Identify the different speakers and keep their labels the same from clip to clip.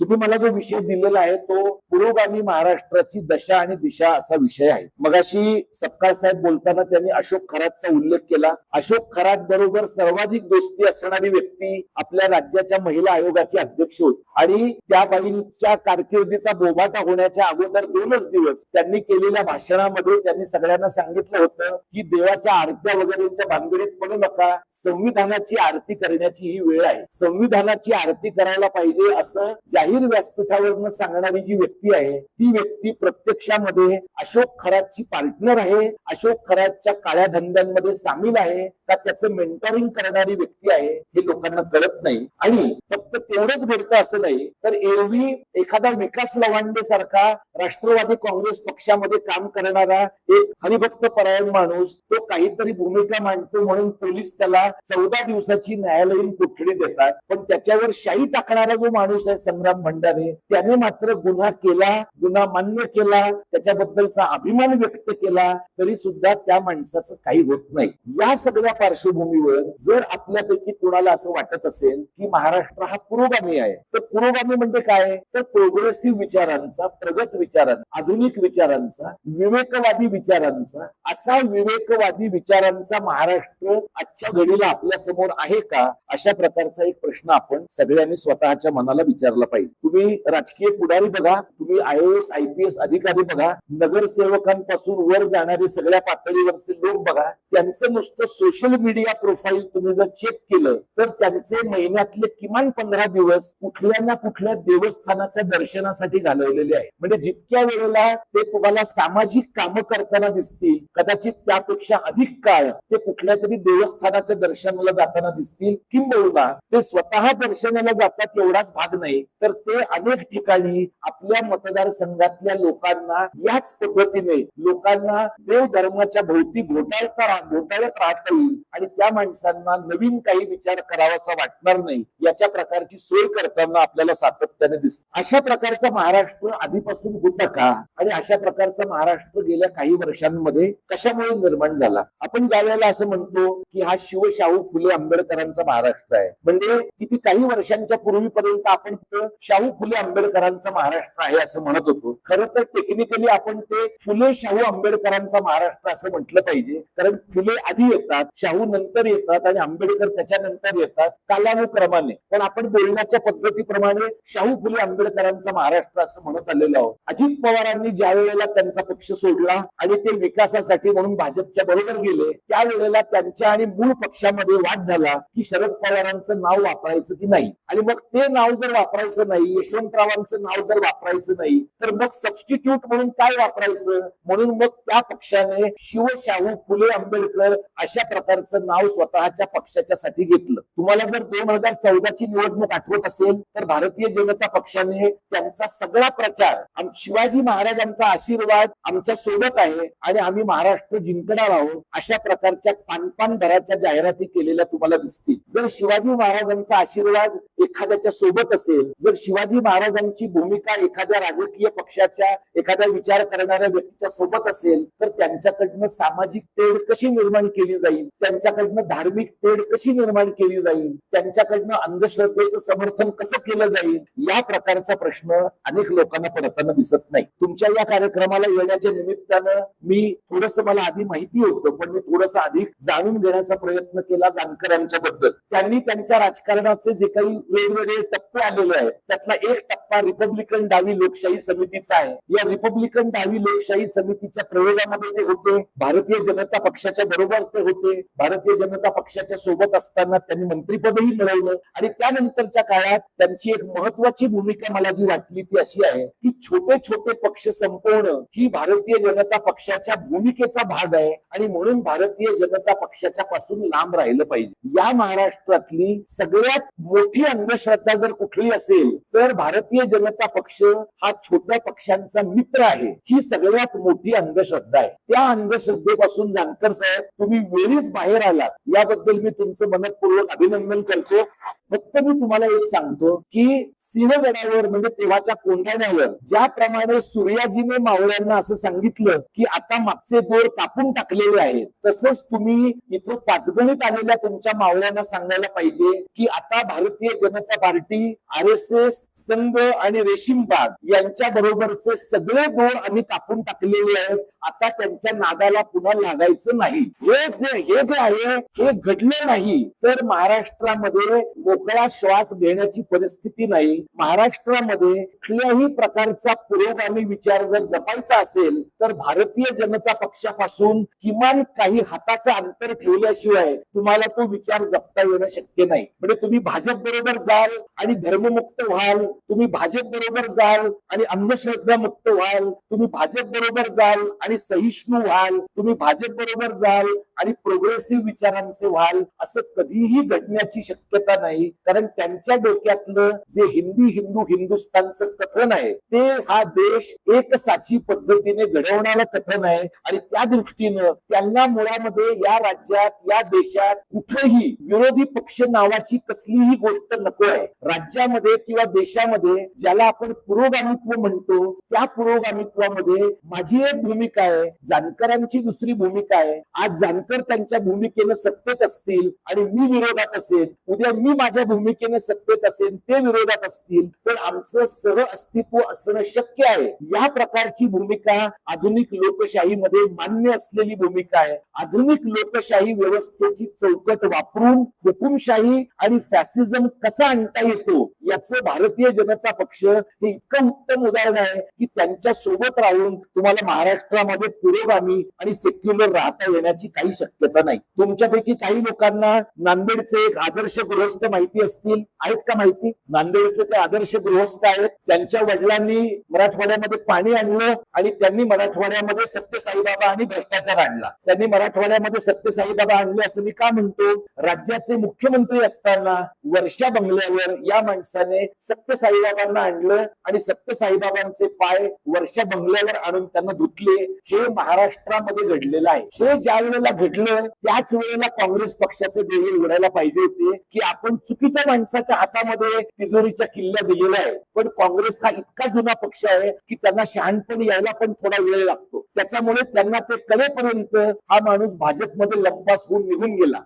Speaker 1: तुम्ही मला जो विषय दिलेला आहे तो पुरोगामी महाराष्ट्राची दशा आणि दिशा असा विषय आहे. मगाशी सपकाळ साहेब बोलताना त्यांनी अशोक खरातचा उल्लेख केला. अशोक खरात बरोबर सर्वाधिक दोस्ती असणारी व्यक्ती आपल्या राज्याच्या महिला आयोगाची अध्यक्ष होती आणि त्या बाईंच्या कारकिर्दीचा बोभाटा होण्याच्या अगोदर 2च दिवस त्यांनी केलेल्या भाषणामध्ये त्यांनी सगळ्यांना सांगितलं होतं की देवाच्या आरत्या वगैरेच्या भानगडीत पडू नका, संविधानाची आरती करण्याची ही वेळ आहे. संविधानाची आरती करायला पाहिजे असं जाहीर व्यासपीठावरनं सांगणारी जी व्यक्ती आहे ती व्यक्ती प्रत्यक्षामध्ये अशोक खरातची पार्टनर आहे, अशोक खरातच्या काळ्या धंद्यांमध्ये सामील आहे का त्याचं मेंटरिंग करणारी व्यक्ती आहे हे लोकांना कळत नाही. आणि फक्त तेवढंच घडतं असं नाही तर एरवी एखादा विकास लवांडे सारखा राष्ट्रवादी काँग्रेस पक्षामध्ये काम करणारा एक हरिभक्त परायण माणूस तो काहीतरी भूमिका मांडतो म्हणून पोलीस त्याला 14 दिवसाची न्यायालयीन कोठडी देतात, पण त्याच्यावर शाई टाकणारा जो माणूस आहे संग्राम भंडारे त्याने मात्र गुन्हा केला, गुन्हा मान्य केला, त्याच्याबद्दलचा अभिमान व्यक्त केला तरी सुद्धा त्या माणसाचं काही होत नाही. या सगळ्या पार्श्वभूमीवर जर आपल्यापैकी कोणाला असं वाटत असेल की महाराष्ट्र हा पुरोगामी आहे तर पुरोगामी म्हणजे काय तर प्रोग्रेसिव्ह विचारांचा, प्रगत विचारांचा, आधुनिक विचारांचा, विवेकवादी विचारांचा असा विवेकवादी विचारांचा महाराष्ट्र आजच्या घडीला आपल्या समोर आहे का अशा प्रकारचा एक प्रश्न आपण सगळ्यांनी स्वतःच्या मनाला विचारला पाहिजे. तुम्ही राजकीय पुढारी बघा, तुम्ही IAS IPS अधिकारी बघा, नगरसेवकांपासून वर जाणारे सगळ्या पातळीवरचे लोक बघा, त्यांचं नुसतं सोशल मीडिया प्रोफाईल तुम्ही जर चेक केलं तर त्यांचे महिन्यातले किमान 15 दिवस कुठल्या ना कुठल्या देवस्थानाच्या दर्शनासाठी घालवलेले आहे. म्हणजे जितक्या वेळेला ते तुम्हाला सामाजिक कामं करताना दिसतील कदाचित त्यापेक्षा अधिक काळ ते कुठल्या तरी देवस्थानाच्या दर्शनाला जाताना दिसतील, किंबहुना ते स्वतः दर्शनाला जातात एवढाच भाग नाही तर ते अनेक ठिकाणी आपल्या मतदारसंघातल्या लोकांना याच पद्धतीने लोकांना देव धर्माच्या भोवती घोटाळत राहता येईल आणि त्या माणसांना नवीन काही विचार करावासा वाटणार नाही याच्या प्रकारची सोय करताना आपल्याला सातत्याने दिसत. अशा प्रकारचा महाराष्ट्र आधीपासून होता का आणि अशा प्रकारचा महाराष्ट्र गेल्या काही वर्षांमध्ये कशामुळे निर्माण झाला? आपण ज्या वेळेला असं म्हणतो की हा शाहू फुले आंबेडकरांचा महाराष्ट्र आहे, म्हणजे किती काही वर्षांच्या पूर्वीपर्यंत आपण शाहू फुले आंबेडकरांचा महाराष्ट्र आहे असं म्हणत होतो. खरं तर टेक्निकली आपण ते फुले शाहू आंबेडकरांचा महाराष्ट्र असं म्हटलं पाहिजे, कारण फुले आधी येतात, शाहू नंतर येतात आणि आंबेडकर त्याच्यानंतर येतात कालानुक्रमाने. पण आपण बोलण्याच्या पद्धतीप्रमाणे शाहू फुले आंबेडकरांचा महाराष्ट्र असं म्हणत आलेलो आहोत. अजित पवारांनी ज्या वेळेला त्यांचा पक्ष सोडला आणि ते विकासासाठी म्हणून भाजपच्या बरोबर गेले त्यावेळेला त्यांच्या आणि मूळ पक्षामध्ये वाद झाला की शरद पवारांचं नाव वापरायचं की नाही. आणि मग ते नाव जर वापरायचं नाही, यशवंतरावांचं नाव जर वापरायचं नाही तर मग सबस्टिट्यूट म्हणून काय वापरायचं, म्हणून मग त्या पक्षाने शाहू फुले आंबेडकर अशा प्रकारचं नाव स्वतःच्या पक्षाच्या साठी घेतलं. तुम्हाला जर 2014 ची निवडणूक आठवत असेल तर भारतीय जनता पक्षाने त्यांचा सगळा प्रचार शिवाजी महाराजांचा आशीर्वाद आमच्या सोबत आहे आणि आम्ही महाराष्ट्र जिंकणार आहोत अशा प्रकारच्या पानपान भराच्या जाहिराती केलेल्या तुम्हाला दिसतील. जर शिवाजी महाराजांचा आशीर्वाद एखाद्याच्या सोबत असेल, जर शिवाजी महाराजांची भूमिका एखाद्या राजकीय पक्षाच्या एखाद्या विचार करणाऱ्या व्यक्तीच्या सोबत असेल तर त्यांच्याकडनं सामाजिक तेढ कशी निर्माण केली जाईल, त्यांच्याकडनं धार्मिक तेढ कशी निर्माण केली जाईल, त्यांच्याकडनं अंधश्रद्धेचं समर्थन कसं केलं जाईल या प्रकारचा प्रश्न अनेक लोकांना पडताना दिसत नाही. तुमच्या या कार्यक्रमाला येण्याच्या निमित्तानं मी मला आधी माहिती होतं पण मी थोडंसं अधिक जाणून घेण्याचा प्रयत्न केला जानकरांच्या बद्दल. त्यांनी त्यांच्या राजकारणाचे जे काही वेगवेगळे टप्पे आलेले आहेत त्यातला एक टप्पा रिपब्लिकन डावी लोकशाही समितीचा आहे. या रिपब्लिकन डावी लोकशाही समितीच्या प्रयोगामध्ये ते होते, भारतीय जनता पक्षाच्या बरोबर ते होते, भारतीय जनता पक्षाच्या सोबत असताना त्यांनी मंत्रिपदही मिळवलं आणि त्यानंतरच्या काळात त्यांची एक महत्वाची भूमिका मला जी वाटली ती अशी आहे की छोटे छोटे पक्ष संपवणं ही भारतीय जनता पक्षाच्या भूमिकेचा भाग आहे आणि म्हणून भारतीय जनता पक्षाच्या पासून लांब राहिलं पाहिजे. या महाराष्ट्रातली सगळ्यात मोठी अंधश्रद्धा जर कुठली असेल तर भारतीय जनता पक्ष हा छोट्या पक्षांचा मित्र आहे, ही सगळ्यात मोठी अंधश्रद्धा आहे. त्या अंधश्रद्धेपासून जानकर साहेब तुम्ही वेळीच बाहेर आलात याबद्दल मी तुमचं मनपूर्वक अभिनंदन करतो. फक्त मी तुम्हाला एक सांगतो की सिंहगडावर म्हणजे तेव्हाच्या कोंढाण्यावर ज्याप्रमाणे सूर्याजीने मावळ्यांना असं सांगितलं की आता मागचे दोर कापून टाकलेले आहेत, तसंच तुम्ही इथं पाचगणीत आलेल्या तुमच्या मावळ्यांना सांगायला पाहिजे की आता भारतीय जनता पार्टी, RSS काँग्रेस, संघ आणि रेशीम बाग यांच्या बरोबरचे सगळे दोर आम्ही कापून टाकलेले आहेत. आता त्यांच्या नादाला पुन्हा लागायचं नाही. हे जे आहे हे घडलं नाही तर महाराष्ट्रामध्ये मोकळा श्वास घेण्याची परिस्थिती नाही. महाराष्ट्रामध्ये कुठल्याही प्रकारचा पुरोगामी विचार जर जपायचा असेल तर भारतीय जनता पक्षापासून किमान काही हाताचं अंतर ठेवल्याशिवाय तुम्हाला तो विचार जपता येणं शक्य नाही. म्हणजे तुम्ही भाजप बरोबर जाल आणि धर्ममुक्त व्हाल, तुम्ही भाजप बरोबर जाल आणि अंधश्रद्धा मुक्त व्हाल, तुम्ही भाजप बरोबर जाल आणि सहिष्णू व्हाल, तुम्ही भाजप बरोबर जाल आणि प्रोग्रेसिव्ह विचारांचे व्हाल, असं कधीही घडण्याची शक्यता नाही. कारण त्यांच्या डोक्यातलं जे हिंदू हिंदुस्थानचं कथन आहे ते हा देश एक साची पद्धतीने घडवणारं कथन आहे. आणि त्या दृष्टीनं त्यांना मुळामध्ये या राज्यात या देशात कुठेही विरोधी पक्ष नावाची कसलीही गोष्ट नको आहे. राज्यामध्ये किंवा देशामध्ये ज्याला आपण पुरोगामित्व म्हणतो त्या पुरोगामित्वामध्ये माझी एक भूमिका आहे, जानकरांची दुसरी भूमिका आहे. आज जानकर त्यांच्या भूमिकेनं सत्तेत असतील आणि मी विरोधात असेल, उद्या मी माझ्या भूमिकेने सत्तेत असेल, ते विरोधात असतील, तर आमचं सह अस्तित्व असणं शक्य आहे. या प्रकारची भूमिका आधुनिक लोकशाहीमध्ये मान्य असलेली भूमिका आहे. आधुनिक लोकशाही व्यवस्थेची चौकट वापरून हुकुमशाही आणि फॅसिझम कसा आणता येतो याचं भारतीय जनता पक्ष हे इतकं उत्तम उदाहरण आहे की त्यांच्या सोबत राहून तुम्हाला महाराष्ट्रामध्ये पुरोगामी आणि सेक्युलर राहता येण्याची काही शक्यता नाही. तुमच्यापैकी काही लोकांना नांदेडचे एक आदर्श गृहस्थ माहिती असतील, आहेत का माहिती? नांदेडचे ते आदर्श गृहस्थ आहेत. त्यांच्या वडिलांनी मराठवाड्यामध्ये पाणी आणलं आणि त्यांनी मराठवाड्यामध्ये सत्यसाईबाबा आणि भ्रष्टाचार आणला. त्यांनी मराठवाड्यामध्ये सत्यसाईबाबा आणले असं मी का म्हणतो? राज्याचे मुख्यमंत्री असताना वर्षा बंगल्यावर या माणसाने सत्यसाईबाबांना आणलं आणि सत्यसाईबाबांचे पाय वर्षा बंगल्यावर आणून त्यांना धुतले. हे महाराष्ट्रामध्ये घडलेलं आहे. हे ज्या वेळेला घडलं त्याच वेळेला काँग्रेस पक्षाचे देही उघडायला पाहिजे होते की आपण चुकीच्या माणसाच्या हातामध्ये तिजोरीच्या किल्ल्या दिलेल्या आहेत. पण काँग्रेस हा इतका जुना पक्ष आहे की त्यांना शहाणपण यायला पण थोडा वेळ लागतो. त्याच्यामुळे त्यांना ते कळेपर्यंत हा माणूस भाजपमध्ये लंपास होऊन निघून गेला.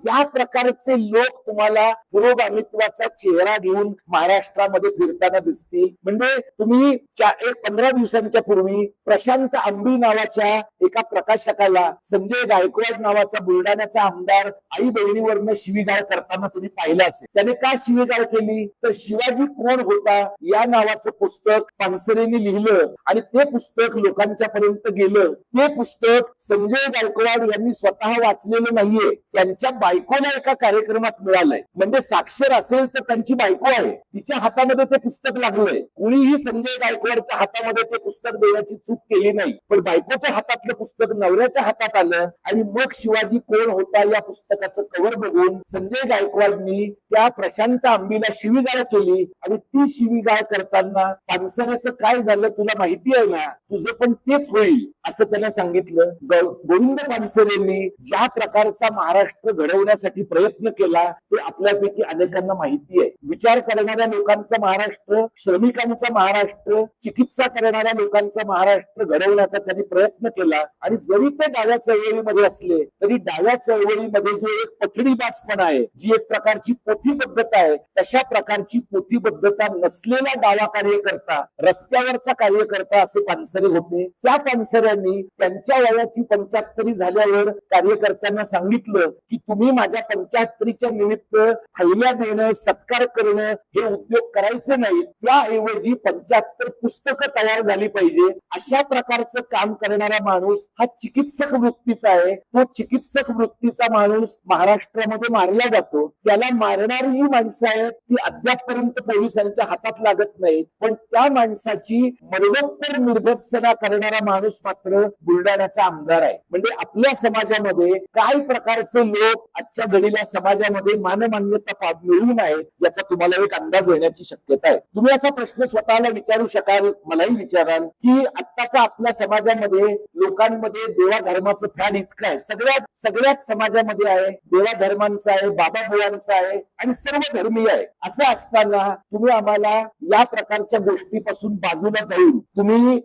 Speaker 1: या प्रकारचे लोक तुम्हाला पुरोगामित्वाचा चेहरा घेऊन महाराष्ट्रामध्ये फिरताना दिसतील. म्हणजे तुम्ही 15 दिवसांच्या पूर्वी प्रशांत आंबी नावाच्या एका प्रकाशकाला संजय गायकवाड नावाचा बुलढाण्याचा आमदार आई बहिणीवरनं शिवीगाळ करताना तुम्ही पाहिलं असेल. त्याने का शिवीगाळ केली? तर शिवाजी कोण होता या नावाचं पुस्तक पानसरेंनी लिहिलं आणि ते पुस्तक लोकांच्या पर्यंत गेलं. ते पुस्तक संजय गायकवाड यांनी स्वतः वाचलेलं नाहीये, त्यांच्या बायकोला एका कार्यक्रमात मिळालंय. म्हणजे साक्षर असेल तर त्यांची बायको आहे, तिच्या हातामध्ये ते पुस्तक लागलंय. कुणीही संजय गायकवाडच्या हातामध्ये ते पुस्तक देण्याची चूक केली नाही, पण बायकोच्या हातातलं पुस्तक नवऱ्याच्या हातात आलं आणि मग शिवाजी कोण होता या पुस्तकाचं कव्हर बघून संजय गायकवाडनी त्या प्रशांत आंबीला शिवीगाळ केली. आणि ती शिवीगाळ करताना पानसरेचं काय झालं तुला माहिती आहे ना, तुझं पण तेच होईल असं त्यानं सांगितलं. गोविंद पानसरेंनी ज्या प्रकारचा महाराष्ट्र घडवण्यासाठी प्रयत्न केला ते आपल्यापैकी अनेकांना माहिती आहे. विचार करणाऱ्या लोकांचा महाराष्ट्र, श्रमिकांचा महाराष्ट्र, चिकित्सा करणाऱ्या लोकांचा महाराष्ट्र घडवण्याचा त्यांनी प्रयत्न केला. आणि जरी ते डाव्या चळवळीमध्ये असले तरी डाव्या चळवळीमध्ये जो एक पठडीबाजपणा आहे, जी एक प्रकारची पोथीबद्धता आहे, तशा प्रकारची पोथीबद्धता नसलेला डावा कार्यकर्ता, रस्त्यावरचा कार्यकर्ता असे पानसरे होते. त्या पानसऱ्यांनी त्यांच्या वयाची 75 झाल्यावर कार्यकर्त्यांना सांगितलं की तुम्ही माझ्या 75च्या निमित्त थैल्या देणं, सत्कार करणं हे उद्योग करायचे नाही, त्याऐवजी 75 पुस्तकं तयार झाली पाहिजे. अशा प्रकारचं काम करणारा माणूस हा चिकित्सक वृत्तीचा आहे. तो चिकित्सक वृत्तीचा माणूस महाराष्ट्रामध्ये मारला जातो. त्याला मारणारी जी माणसं आहेत ती अद्यापपर्यंत पोलिसांच्या हातात लागत नाही. पण त्या माणसाची मरणोत्तर निर्भत्सना करणारा माणूस मात्र बुलढाण्याचा आमदार आहे. म्हणजे आपल्या समाजामध्ये काय प्रकारचे लोक आजच्या घडीला समाजामध्ये मानमान्यता मिळून आहे याचा तुम्हाला एक अंदाज येण्याची शक्यता आहे. तुम्ही असा प्रश्न स्वतःला विचारू शकाल, मलाही विचाराल की आत्ताचा आपल्या समाजामध्ये लोकांमध्ये देवा धर्माचं फॅन इतकं आहे, सगळ्याच समाजामध्ये आहे, देवा धर्मांचा आहे, बाबा बुवांचा आहे आणि सर्व धर्मीय आहे. असं असताना तुम्ही आम्हाला या प्रकारच्या गोष्टीपासून बाजूला जाऊन तुम्ही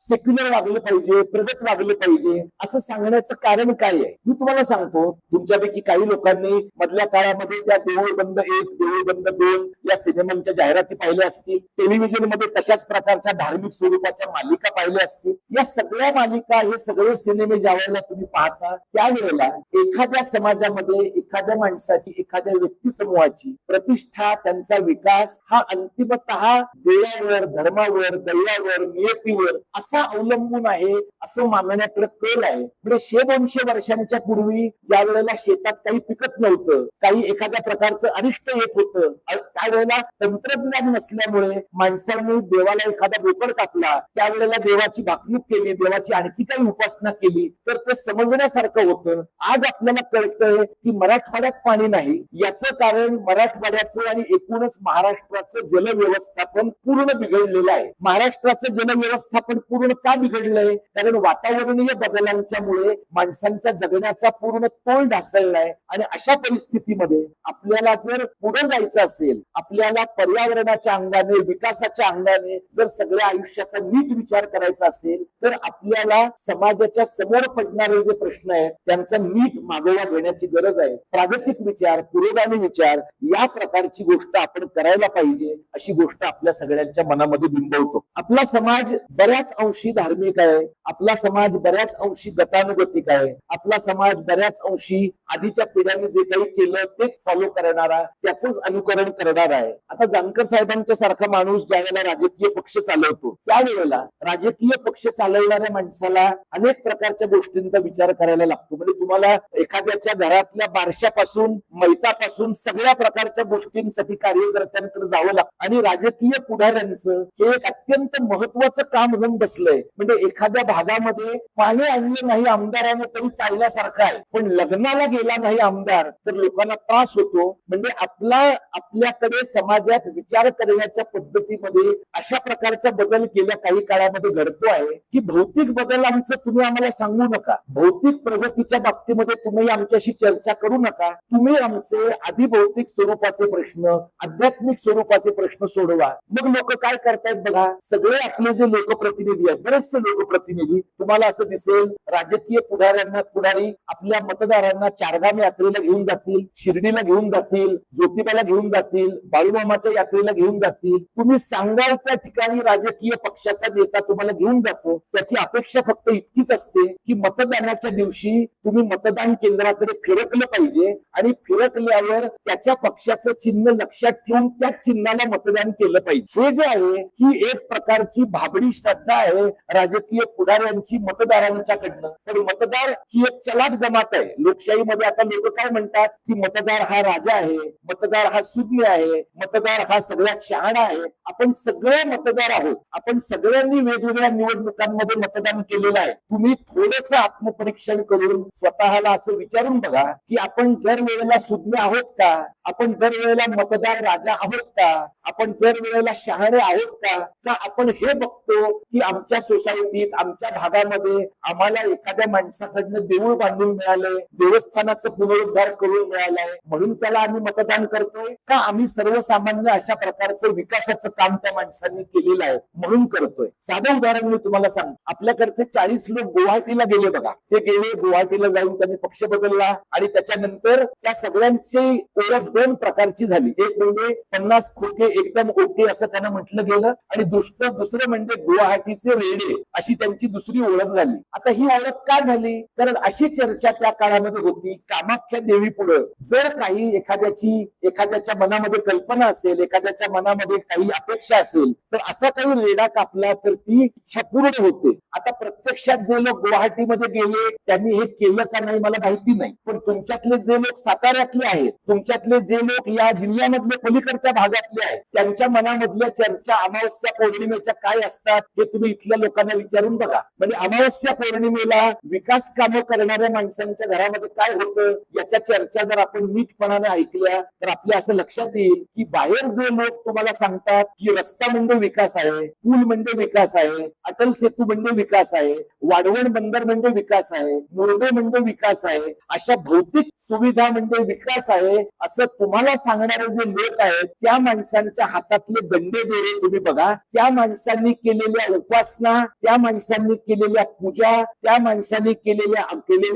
Speaker 1: सेक्युलर वागलं पाहिजे, पाहिजे, प्रगत वागलं पाहिजे असं सांगण्याचं कारण काय आहे? मी तुम्हाला सांगतो. तुमच्यापैकी काही लोकांनी मधल्या काळामध्ये त्या देऊळ बंद 1, देऊळ बंद 2 या सिनेमांच्या जाहिराती पाहिल्या असतील. टेलिव्हिजन मध्ये तशाच प्रकारच्या धार्मिक स्वरूपाच्या मालिका पाहिल्या असतील. या सगळ्या मालिका, हे सगळे सिनेमे ज्या वेळेला तुम्ही पाहता त्यावेळेला एखाद्या समाजामध्ये एखाद्या माणसाची, एखाद्या व्यक्ती समूहाची प्रतिष्ठा, त्यांचा विकास हा अंतिमतः देवावर, धर्मावर, दैवावर, नियतीवर असा अवलंबून आहे असं मानण्याकडे कल आहे. म्हणजे 100-200 वर्षांच्या पूर्वी ज्या वेळेला शेतात काही पिकत नव्हतं, काही एखाद्या प्रकारचं अनिष्ट येत होतं, त्यावेळेला तंत्रज्ञान नसल्यामुळे माणसांनी देवाला एखादा बोकड कापला, त्यावेळेला देवाची भाकणूक केली, देवाची आणखी काही उपासना केली तर ते समजण्यासारखं होतं. आज आपल्याला कळतंय की मराठवाड्यात पाणी नाही, याचं कारण मराठवाड्याचं आणि एकूणच महाराष्ट्राचं जलव्यवस्थापन पूर्ण बिघडलेलं आहे. महाराष्ट्राचं जलव्यवस्थापन पूर्ण का बिघडलंय? कारण वातावरणीय बदलांच्यामुळे माणसांच्या जगण्याचा पूर्ण तोल ढासळलाय. आणि अशा परिस्थितीमध्ये आपल्याला जर पुढे जायचं असेल, आपल्याला पर्यावरणाच्या अंगाने, विकासाच्या अंगाने जर सगळ्या आयुष्याचा नीट विचार करायचा असेल तर आपल्याला समाजाच्या समोर पडणारे जे प्रश्न आहेत त्यांचा नीट मागोवा घेण्याची गरज आहे. प्रागतिक विचार, पुरोगामी विचार या प्रकारची गोष्ट आपण करायला पाहिजे अशी गोष्ट आपल्या सगळ्यांच्या मनामध्ये बिंबवतो. आपला समाज बऱ्याच अंशी धार्मिक आहे, आपला समाज बऱ्याच अंशी गतानुगतिक आहे, आपला समाज बऱ्याच अंशी आधीच्या पिढ्यांनी जे काही केलं तेच फॉलो करणारा, त्याच अनुकरण करणार आहे. आता जानकर साहेबांच्या सारखा माणूस ज्या वेळेला राजकीय पक्ष चालवतो त्यावेळेला राजकीय पक्ष चालवणाऱ्या माणसाला अनेक प्रकारच्या गोष्टींचा विचार करायला लागतो. म्हणजे तुम्हाला एखाद्याच्या घरातल्या बारशापासून मैतापासून सगळ्या प्रकारच्या गोष्टींसाठी कार्यकर्त्यांकडे जावं लागतं. आणि राजकीय पुढाऱ्यांचं हे एक अत्यंत महत्वाचं काम होऊन बसलंय. म्हणजे एखाद्या भागामध्ये पाणी आणलं नाही आमदाराने तरी चालल्यासारखं आहे, पण लग्नाला गेला नाही आमदार तर लोकांना त्रास होतो. म्हणजे आपल्याकडे समाजात विचार करण्याच्या पद्धतीमध्ये अशा प्रकारचा बदल गेल्या काही काळामध्ये घडतो आहे की भौतिक बदल आमचं तुम्ही आम्हाला सांगू नका, भौतिक प्रगतीच्या बाबतीमध्ये तुम्ही आमच्याशी चर्चा करू नका, तुम्ही आमचे आधी भौतिक स्वरूपाचे प्रश्न, आध्यात्मिक स्वरूपाचे प्रश्न सोडवा. मग लोक काय करतायत बघा, सगळे आपले जे लोकप्रतिनिधी आहेत, बरेचसे लोकप्रतिनिधी तुम्हाला असं दिसेल राजकीय पुढारी आपल्या मतदारांना चारधाम यात्रेला घेऊन जातील, शिर्डीला घेऊन जातील, ज्योतिबाला घेऊन जातील, बाळूमामाच्या यात्रेला घेऊन जातील. तुम्ही सांगाल त्या ठिकाणी राजकीय पक्षाचा नेता तुम्हाला घेऊन जातो. त्याची अपेक्षा फक्त इतकीच असते की मतदानाच्या दिवशी तुम्ही मतदान केंद्राकडे फिरकलं पाहिजे आणि फिरकल्यावर त्याच्या पक्षाचं चिन्ह लक्षात ठेवून त्याच चिन्हाला मतदान केलं पाहिजे. हे जे आहे ही एक प्रकारची भाबडी श्रद्धा आहे राजकीय पुढाऱ्यांची मतदारांच्याकडनं. पण मतदार ही एक चलाक जमात आहे. लोकशाहीमध्ये आता लोक काय म्हणतात की मतदार हा राजा आहे, मतदार हा सुज्ञ आहे, मतदार हा सगळ्यात शहाणा आहे. आपण सगळे मतदार आहोत. आपण सगळ्यांनी वेगवेगळ्या निवडणुकांमध्ये मतदान केलेलं आहे. तुम्ही थोडंसं आत्मपरीक्षण करून स्वतःला असं विचारून बघा की आपण दरवेळेला सुज्ञ आहोत का, आपण दरवेळेला मतदार राजा आहोत का, आपण दरवेळेला शहाणे आहोत का. का आपण हे बघतो की आमच्या सोसायटीत, आमच्या भागामध्ये आम्हाला एखाद्या माणसाकडनं देऊळ बांधून मिळालंय, देवस्थानाचं पुनरुद्धार करून मिळालंय म्हणून त्याला आम्ही मतदान करतोय का, आम्ही सर्वसामान्य अशा प्रकारचं विकासाचं काम त्या माणसांनी केलेलं आहे म्हणून करतोय. साधं उदाहरण मी तुम्हाला सांगतो. आपल्याकडचे 40 लोक गुवाहाटीला गेले बघा. ते गेले गुवाहाटीला जाऊन त्यांनी पक्ष बदलला आणि त्याच्यानंतर त्या सगळ्यांची ओळख 2 प्रकारची झाली. एक म्हणजे 50 खोके एकदम ओके असं त्यांना म्हटलं गेलं आणि दुसरं म्हणजे गुवाहाटीचे रेडे अशी त्यांची दुसरी ओळख झाली. आता ही ओळख का झाली? कारण अशी चर्चा त्या काळामध्ये होती, कामाख्या देवी पुढे जर काही एखाद्याच्या मनामध्ये कल्पना असेल, एखाद्याच्या मनामध्ये काही अपेक्षा असेल तर असा काही रेडा कापला तर ती इच्छा पूर्ण होते. आता प्रत्यक्षात जे लोक गुवाहाटीमध्ये गेले त्यांनी हे केलं का नाही मला माहिती नाही, पण तुमच्यातले जे लोक साताऱ्यातले आहेत, तुमच्यातले जे लोक या जिल्ह्यामधले पलीकडच्या भागातले आहेत, त्यांच्या मनामधल्या चर्चा अमावस्या पौर्णिमेच्या काय असतात हे तुम्ही इथल्या लोकांना विचारून बघा. म्हणजे अमावस्या पौर्णिमेला विकास कामं करणाऱ्या माणसांच्या घरामध्ये काय होतं याच्या चर्चा जर आपण नीटपणाने ऐकल्या तर आपल्या असं लक्षात येईल की बाहेर जे लोक तुम्हाला सांगतात की रस्ता म्हणजे विकास आहे, पूल म्हणजे विकास आहे, अटल सेतू म्हणजे विकास आहे, वाढवण बंदर म्हणजे विकास आहे, मुरबे म्हणजे विकास आहे, अशा भौतिक सुविधा म्हणजे विकास आहे असं तुम्हाला सांगणारे जे लोक आहेत त्या माणसांच्या हातातले गंडे दोरे तुम्ही बघा, त्या माणसांनी केलेल्या उपासना, त्या माणसांनी केलेल्या पूजा, त्या माणसांनी केलेले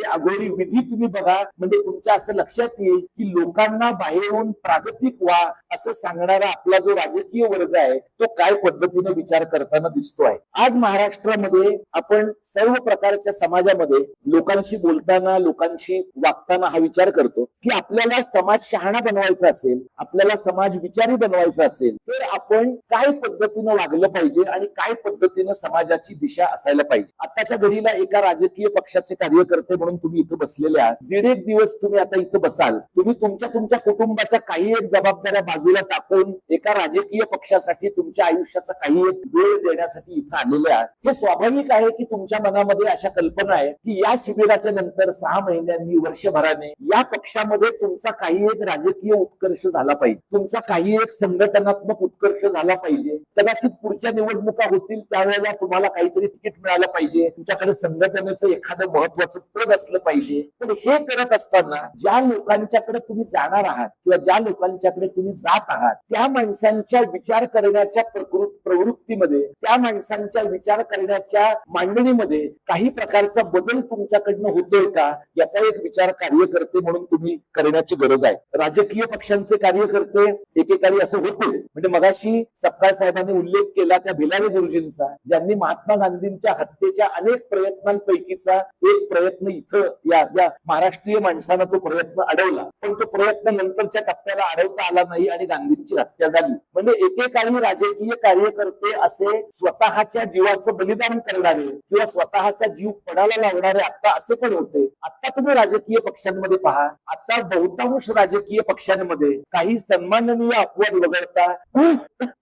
Speaker 1: अघोरी विधी तुम्ही बघा. म्हणजे तुमच्या असं लक्षात येईल की लोकांना बाहेरून प्रागतिक व्हा असं सांगणारा आपला जो राजकीय वर्ग आहे तो काय पद्धतीने विचार करताना दिसतोय. आज महाराष्ट्रामध्ये आपण सर्व प्रकारच्या समाजामध्ये लोकांशी बोलताना, लोकांशी वागताना हा विचार करतो की आपल्याला समाज शहाणा बनवायचा असेल, आपल्याला समाज विचारी बनवायचा असेल तर आपण काय पद्धतीनं वागलं पाहिजे आणि काय पद्धतीनं समाजाची दिशा असायला पाहिजे. आताच्या घडीला एका राजकीय पक्षाचे कार्यकर्ते म्हणून तुम्ही इथं बसलेले आहात. दीड एक दिवस तुम्ही आता इथं बसाल, तुम्ही तुमच्या कुटुंबाच्या काही एक जबाबदाऱ्या बाजूला टाकून एका राजकीय पक्षासाठी तुमच्या आयुष्याचा काही एक वेळ देण्यासाठी इथं आलेले आहात. हे स्वाभाविक आहे की तुमच्या मनामध्ये अशा कल्पना आहे की या शिबिराच्या नंतर 6 महिन्यांनी, वर्षभराने या पक्षामध्ये तुमचा काही एक राजकीय उत्कर्ष झाला पाहिजे, तुमचा काही एक संघटनात्मक उत्कर्ष झाला पाहिजे. कदाचित पुढच्या निवडणुका होतील त्यावेळेला तुम्हाला काहीतरी तिकीट मिळालं पाहिजे, तुमच्याकडे संघटनेचं एखादं महत्वाचं पद असलं पाहिजे. पण हे करत असताना ज्या लोकांच्याकडे तुम्ही जाणार आहात किंवा ज्या लोकांच्याकडे तुम्ही जात आहात त्या माणसांच्या विचार करण्याच्या प्रवृत्तीमध्ये, त्या माणसांच्या विचार करण्याच्या मांडणीमध्ये काही प्रकारचा बदल तुमच्याकडनं होतोय का याचा एक विचार कार्यकर्ते म्हणून तुम्ही करण्याची गरज आहे. राजकीय पक्षांचे कार्यकर्ते एकेकाळी असं होते. म्हणजे मगाशी सपकाळ साहेबांनी उल्लेख केला त्या भिलारे गुरुजींचा, ज्यांनी महात्मा गांधींच्या हत्येच्या अनेक प्रयत्नांपैकीचा एक प्रयत्न इथं या महाराष्ट्रीय माणसानं तो प्रयत्न अडवला, पण तो प्रयत्न नंतरच्या टप्प्याला अडवता आला नाही आणि गांधींची हत्या झाली. म्हणजे एकेकाळी राजकीय कार्यकर्ते असे स्वतःच्या जीवाचं बलिदान करणारे किंवा स्वतःचा जीव पणाला लावणारे आता असे पण होते. आता तुम्ही राजकीय पक्षांमध्ये पहा, आता बहुतांश राजकीय पक्षांमध्ये काही सन्माननीय अपवाद वगळता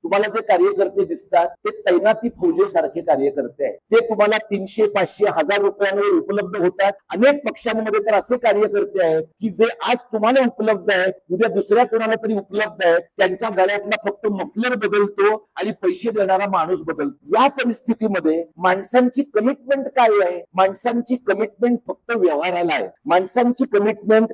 Speaker 1: तुम्हाला जे कार्यकर्ते दिसतात ते तैनाती फौजेसारखे कार्यकर्ते आहेत. ते तुम्हाला 300, 500, 1000 रुपयांवर उपलब्ध होतात. अनेक पक्षांमध्ये तर असे कार्यकर्ते आहेत की जे आज तुम्हाला उपलब्ध आहेत, उद्या दुसऱ्या कोणाला तरी उपलब्ध आहेत. त्यांच्या गळ्यातला फक्त मफलर बदलतो आणि पैसे देणारा माणूस बदलतो. या परिस्थितीमध्ये माणसांची कमिटमेंट काय आहे? माणसांची कमिटमेंट फक्त व्यवहाराला आहे. माणसांची कमिटमेंट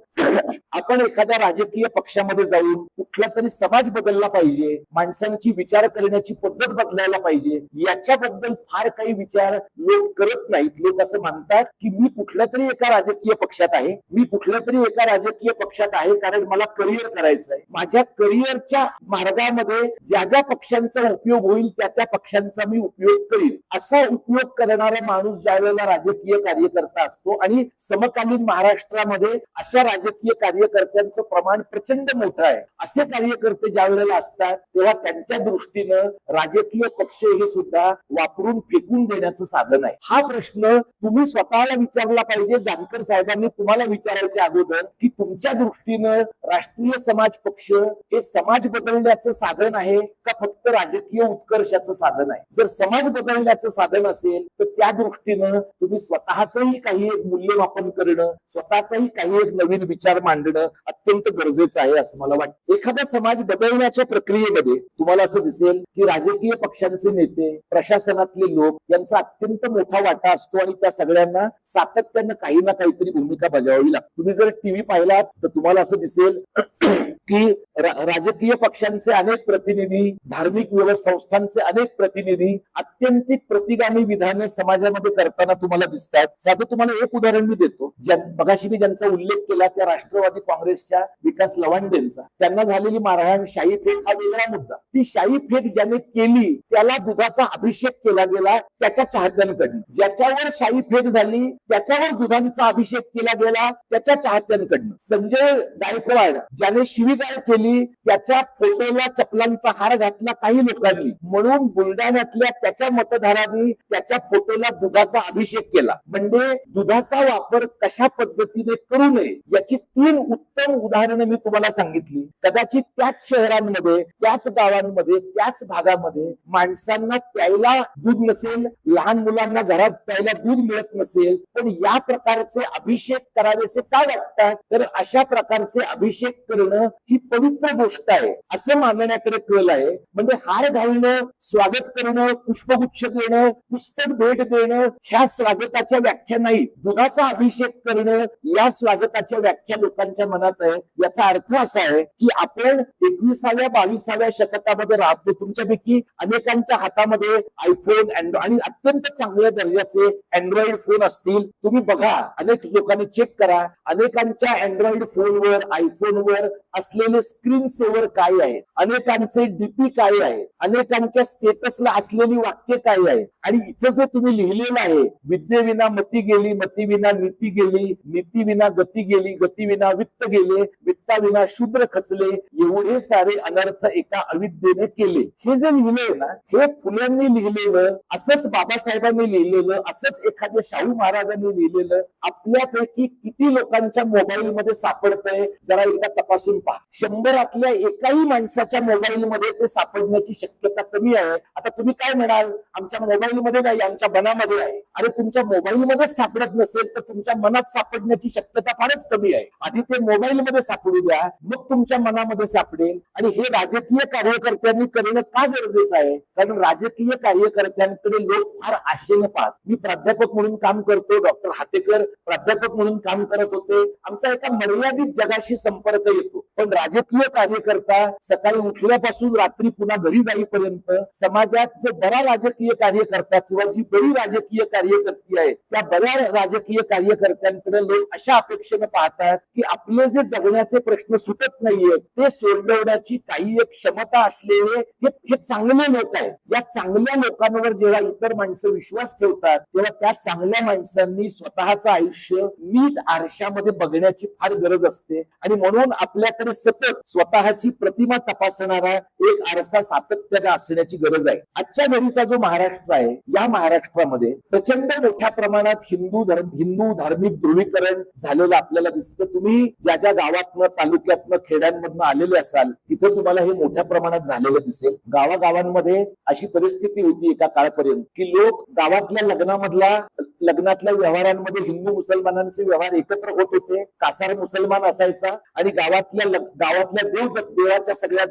Speaker 1: आपण एखाद्या राजकीय पक्षामध्ये जाऊन कुठला तरी समाज बदलला पाहिजे, माणसांची विचार करण्याची पद्धत बदलायला पाहिजे, याच्याबद्दल फार काही विचार लोक करत नाहीत. लोक असं मानतात की मी कुठल्या तरी एका राजकीय पक्षात आहे, मी कुठल्या तरी एका राजकीय पक्षात आहे कारण मला करिअर करायचं आहे. माझ्या करिअरच्या मार्गामध्ये ज्या ज्या पक्षांचा उपयोग होईल त्या पक्षांचा मी उपयोग करीन. असा उपयोग करणारा माणूस ज्या वेळेला राजकीय कार्यकर्ता असतो आणि समकालीन महाराष्ट्रामध्ये अशा राजकीय कार्यकर्त्यांचं प्रमाण प्रचंड मोठं आहे. असे कार्यकर्ते ज्या वेळेला असतात तेव्हा त्यांच्या दृष्टीनं राजकीय पक्ष हे सुद्धा वापरून फेकून देण्याचं साधन आहे. हा प्रश्न तुम्ही स्वतःला विचारला पाहिजे. जानकर साहेबांनी तुम्हाला विचारायच्या अगोदर की तुमच्या दृष्टीनं राष्ट्रीय समाज पक्ष हे समाज बदलण्याचं साधन आहे का फक्त राजकीय उत्कर्षाचं साधन आहे? जर समाज बदलण्याचं साधन असेल तर त्या दृष्टीनं तुम्ही स्वतःचंही काही एक मूल्यमापन करणं, स्वतःचाही काही एक नवीन विचार मांडणं अत्यंत गरजेचं आहे असं मला वाटतं. एखादा समाज बदलण्याच्या प्रक्रियेमध्ये तुम्हाला असं दिसेल की राजकीय पक्षांचे नेते, प्रशासनातले लोक यांचा अत्यंत मोठा वाटा असतो आणि त्या सगळ्यांना सातत्यानं काही ना काहीतरी भूमिका बजावावी लागते. तुम्ही जर टीव्ही पाहिलात तर तुम्हाला असं दिसेल की राजकीय पक्षांचे अनेक प्रतिनिधी, धार्मिक संस्थांचे अनेक प्रतिनिधी अत्यंतिक प्रतिगामी विधाने समाजामध्ये करताना तुम्हाला दिसतात. साधं तुम्हाला एक उदाहरण मी देतो. मगाशी मी ज्यांचा उल्लेख केला त्या राष्ट्रवादी काँग्रेसच्या विकास लवांडेंचा, त्यांना झालेली मारहाण, शाई फेक हा वेगळा मुद्दा. ती शाई फेक ज्याने केली त्याला दुधाचा अभिषेक केला गेला त्याच्या चाहत्यांकडनं. ज्याच्यावर शाई फेक झाली त्याच्यावर दुधाचा अभिषेक केला गेला त्याच्या चाहत्यांकडनं. संजय गायकवाड ज्याने शिवीगाळ केली त्याच्या फोटोला चपलांचा हार घातला काही लोकांनी, म्हणून बुलढाण्यातल्या त्याच्या मतदारांनी त्याच्या फोटोला दुधाचा अभिषेक केला. म्हणजे दुधाचा वापर कशा पद्धतीने करू नये याची 3 उत्तम उदाहरणं मी तुम्हाला सांगितली. कदाचित त्याच शहरांमध्ये, त्याच गावांमध्ये, त्याच भागामध्ये माणसांना प्यायला दूध नसेल, लहान मुलांना घरात प्यायला दूध मिळत नसेल, पण या प्रकारचे अभिषेक करावेसे का वाटतात? तर अशा प्रकारचे अभिषेक करणं ही पवित्र गोष्ट आहे असं मानण्याकडे कल आहे. म्हणजे हार घालणं, स्वागत करणं, पुष्पगुच्छ देणं, पुस्तक भेट देणं ह्या स्वागताच्या व्याख्या नाही. दुधाचा अभिषेक करणं या स्वागताच्या व्याख्या लोकांच्या मनात आहे. याचा अर्थ असा आहे की आपण 21व्या 22व्या शतकामध्ये राहतो. तुमच्यापैकी अनेकांच्या हातामध्ये आयफोन आणि अत्यंत चांगल्या दर्जाचे अँड्रॉइड फोन असतील. तुम्ही बघा, अनेक लोकांनी चेक करा, अनेकांच्या अँड्रॉइड फोनवर आयफोनवर असलेले स्क्रीन सेव्हर काय आहे, अनेकांचे डीपी काय आहे, अनेकांच्या स्टेटसला असलेली वाक्य काय आहे. आणि इथं जे तुम्ही लिहिलेलं आहे, विद्येविना मती गेली, मतीविना नीती गेली, नीतीविना गती गेली, गतीविना वित्त गेले, वित्ताविना शूद्र खचले, एवढे सारे अनर्थ एका अविद्येने केले. हे जे लिहिलंय ना, हे फुल्यांनी लिहिलेलं, असंच बाबासाहेबांनी लिहिलेलं, असंच एखाद्या शाहू महाराजांनी लिहिलेलं आपल्यापैकी किती लोकांच्या मोबाईल मध्ये सापडतंय जरा एकदा तपासून पहा. 100 एकाही माणसाच्या मोबाईल मध्ये ते सापडण्याची शक्यता कमी आहे. आता तुम्ही काय म्हणाल, आमच्या मोबाईल मध्ये नाही, आमच्या मनामध्ये आहे. अरे तुमच्या मोबाईल मध्येच सापडत नसेल तर तुमच्या मनात सापडण्याची शक्यता फारच कमी आहे. आधी ते मोबाईल मध्ये सापडू द्या, मग तुमच्या मनामध्ये सापडेल. आणि हे राजकीय कार्यकर्त्यांनी करणं का गरजेचं आहे, कारण राजकीय कार्यकर्त्यांकडे लोक फार आशेने पाहत. मी प्राध्यापक म्हणून काम करतो, डॉक्टर हातेकर प्राध्यापक म्हणून काम करत होते. आमचा एका मर्यादित जगाशी संपर्क येतो. पण राजकीय कार्यकर्ता सकाळी उठल्यापासून रात्री पुन्हा घरी जाईपर्यंत समाजात जो बरा राजकीय कार्यकर्ता किंवा जी बरी राजकीय कार्यकर्ती आहे त्या बऱ्या राजकीय कार्यकर्त्यांकडे लोक अशा अपेक्षेने पाहतात की आपले जे जगण्याचे प्रश्न सुटत नाहीयेत ते सोडवण्याची काही एक क्षमता असलेले हे चांगले लोक आहेत. या चांगल्या लोकांवर जेव्हा इतर माणसं विश्वास ठेवतात तेव्हा त्या चांगल्या माणसांनी स्वतःचं आयुष्य नीट आरशामध्ये बघण्याची फार गरज असते. आणि म्हणून आपल्याकडे सतत स्वतःची प्रतिमा तपासणारा एक आरसा सातत्याने असण्याची गरज आहे. आजच्या घडीचा जो महाराष्ट्र आहे, या महाराष्ट्रामध्ये प्रचंड मोठ्या प्रमाणात हिंदू धार्मिक ध्रुवीकरण झालेलं आपल्याला दिसतं. तुम्ही ज्या ज्या गावातनं, तालुक्यातनं, खेड्यांमधनं आलेले असाल तिथं तुम्हाला हे मोठ्या प्रमाणात झालेलं दिसेल. गावागावांमध्ये अशी परिस्थिती होती एका काळपर्यंत की लोक गावातल्या लग्नातल्या व्यवहारांमध्ये हिंदू मुसलमानांचे व्यवहार एकत्र होत होते. कासार मुसलमान असायचा आणि गावातल्या देवाच्या सगळ्या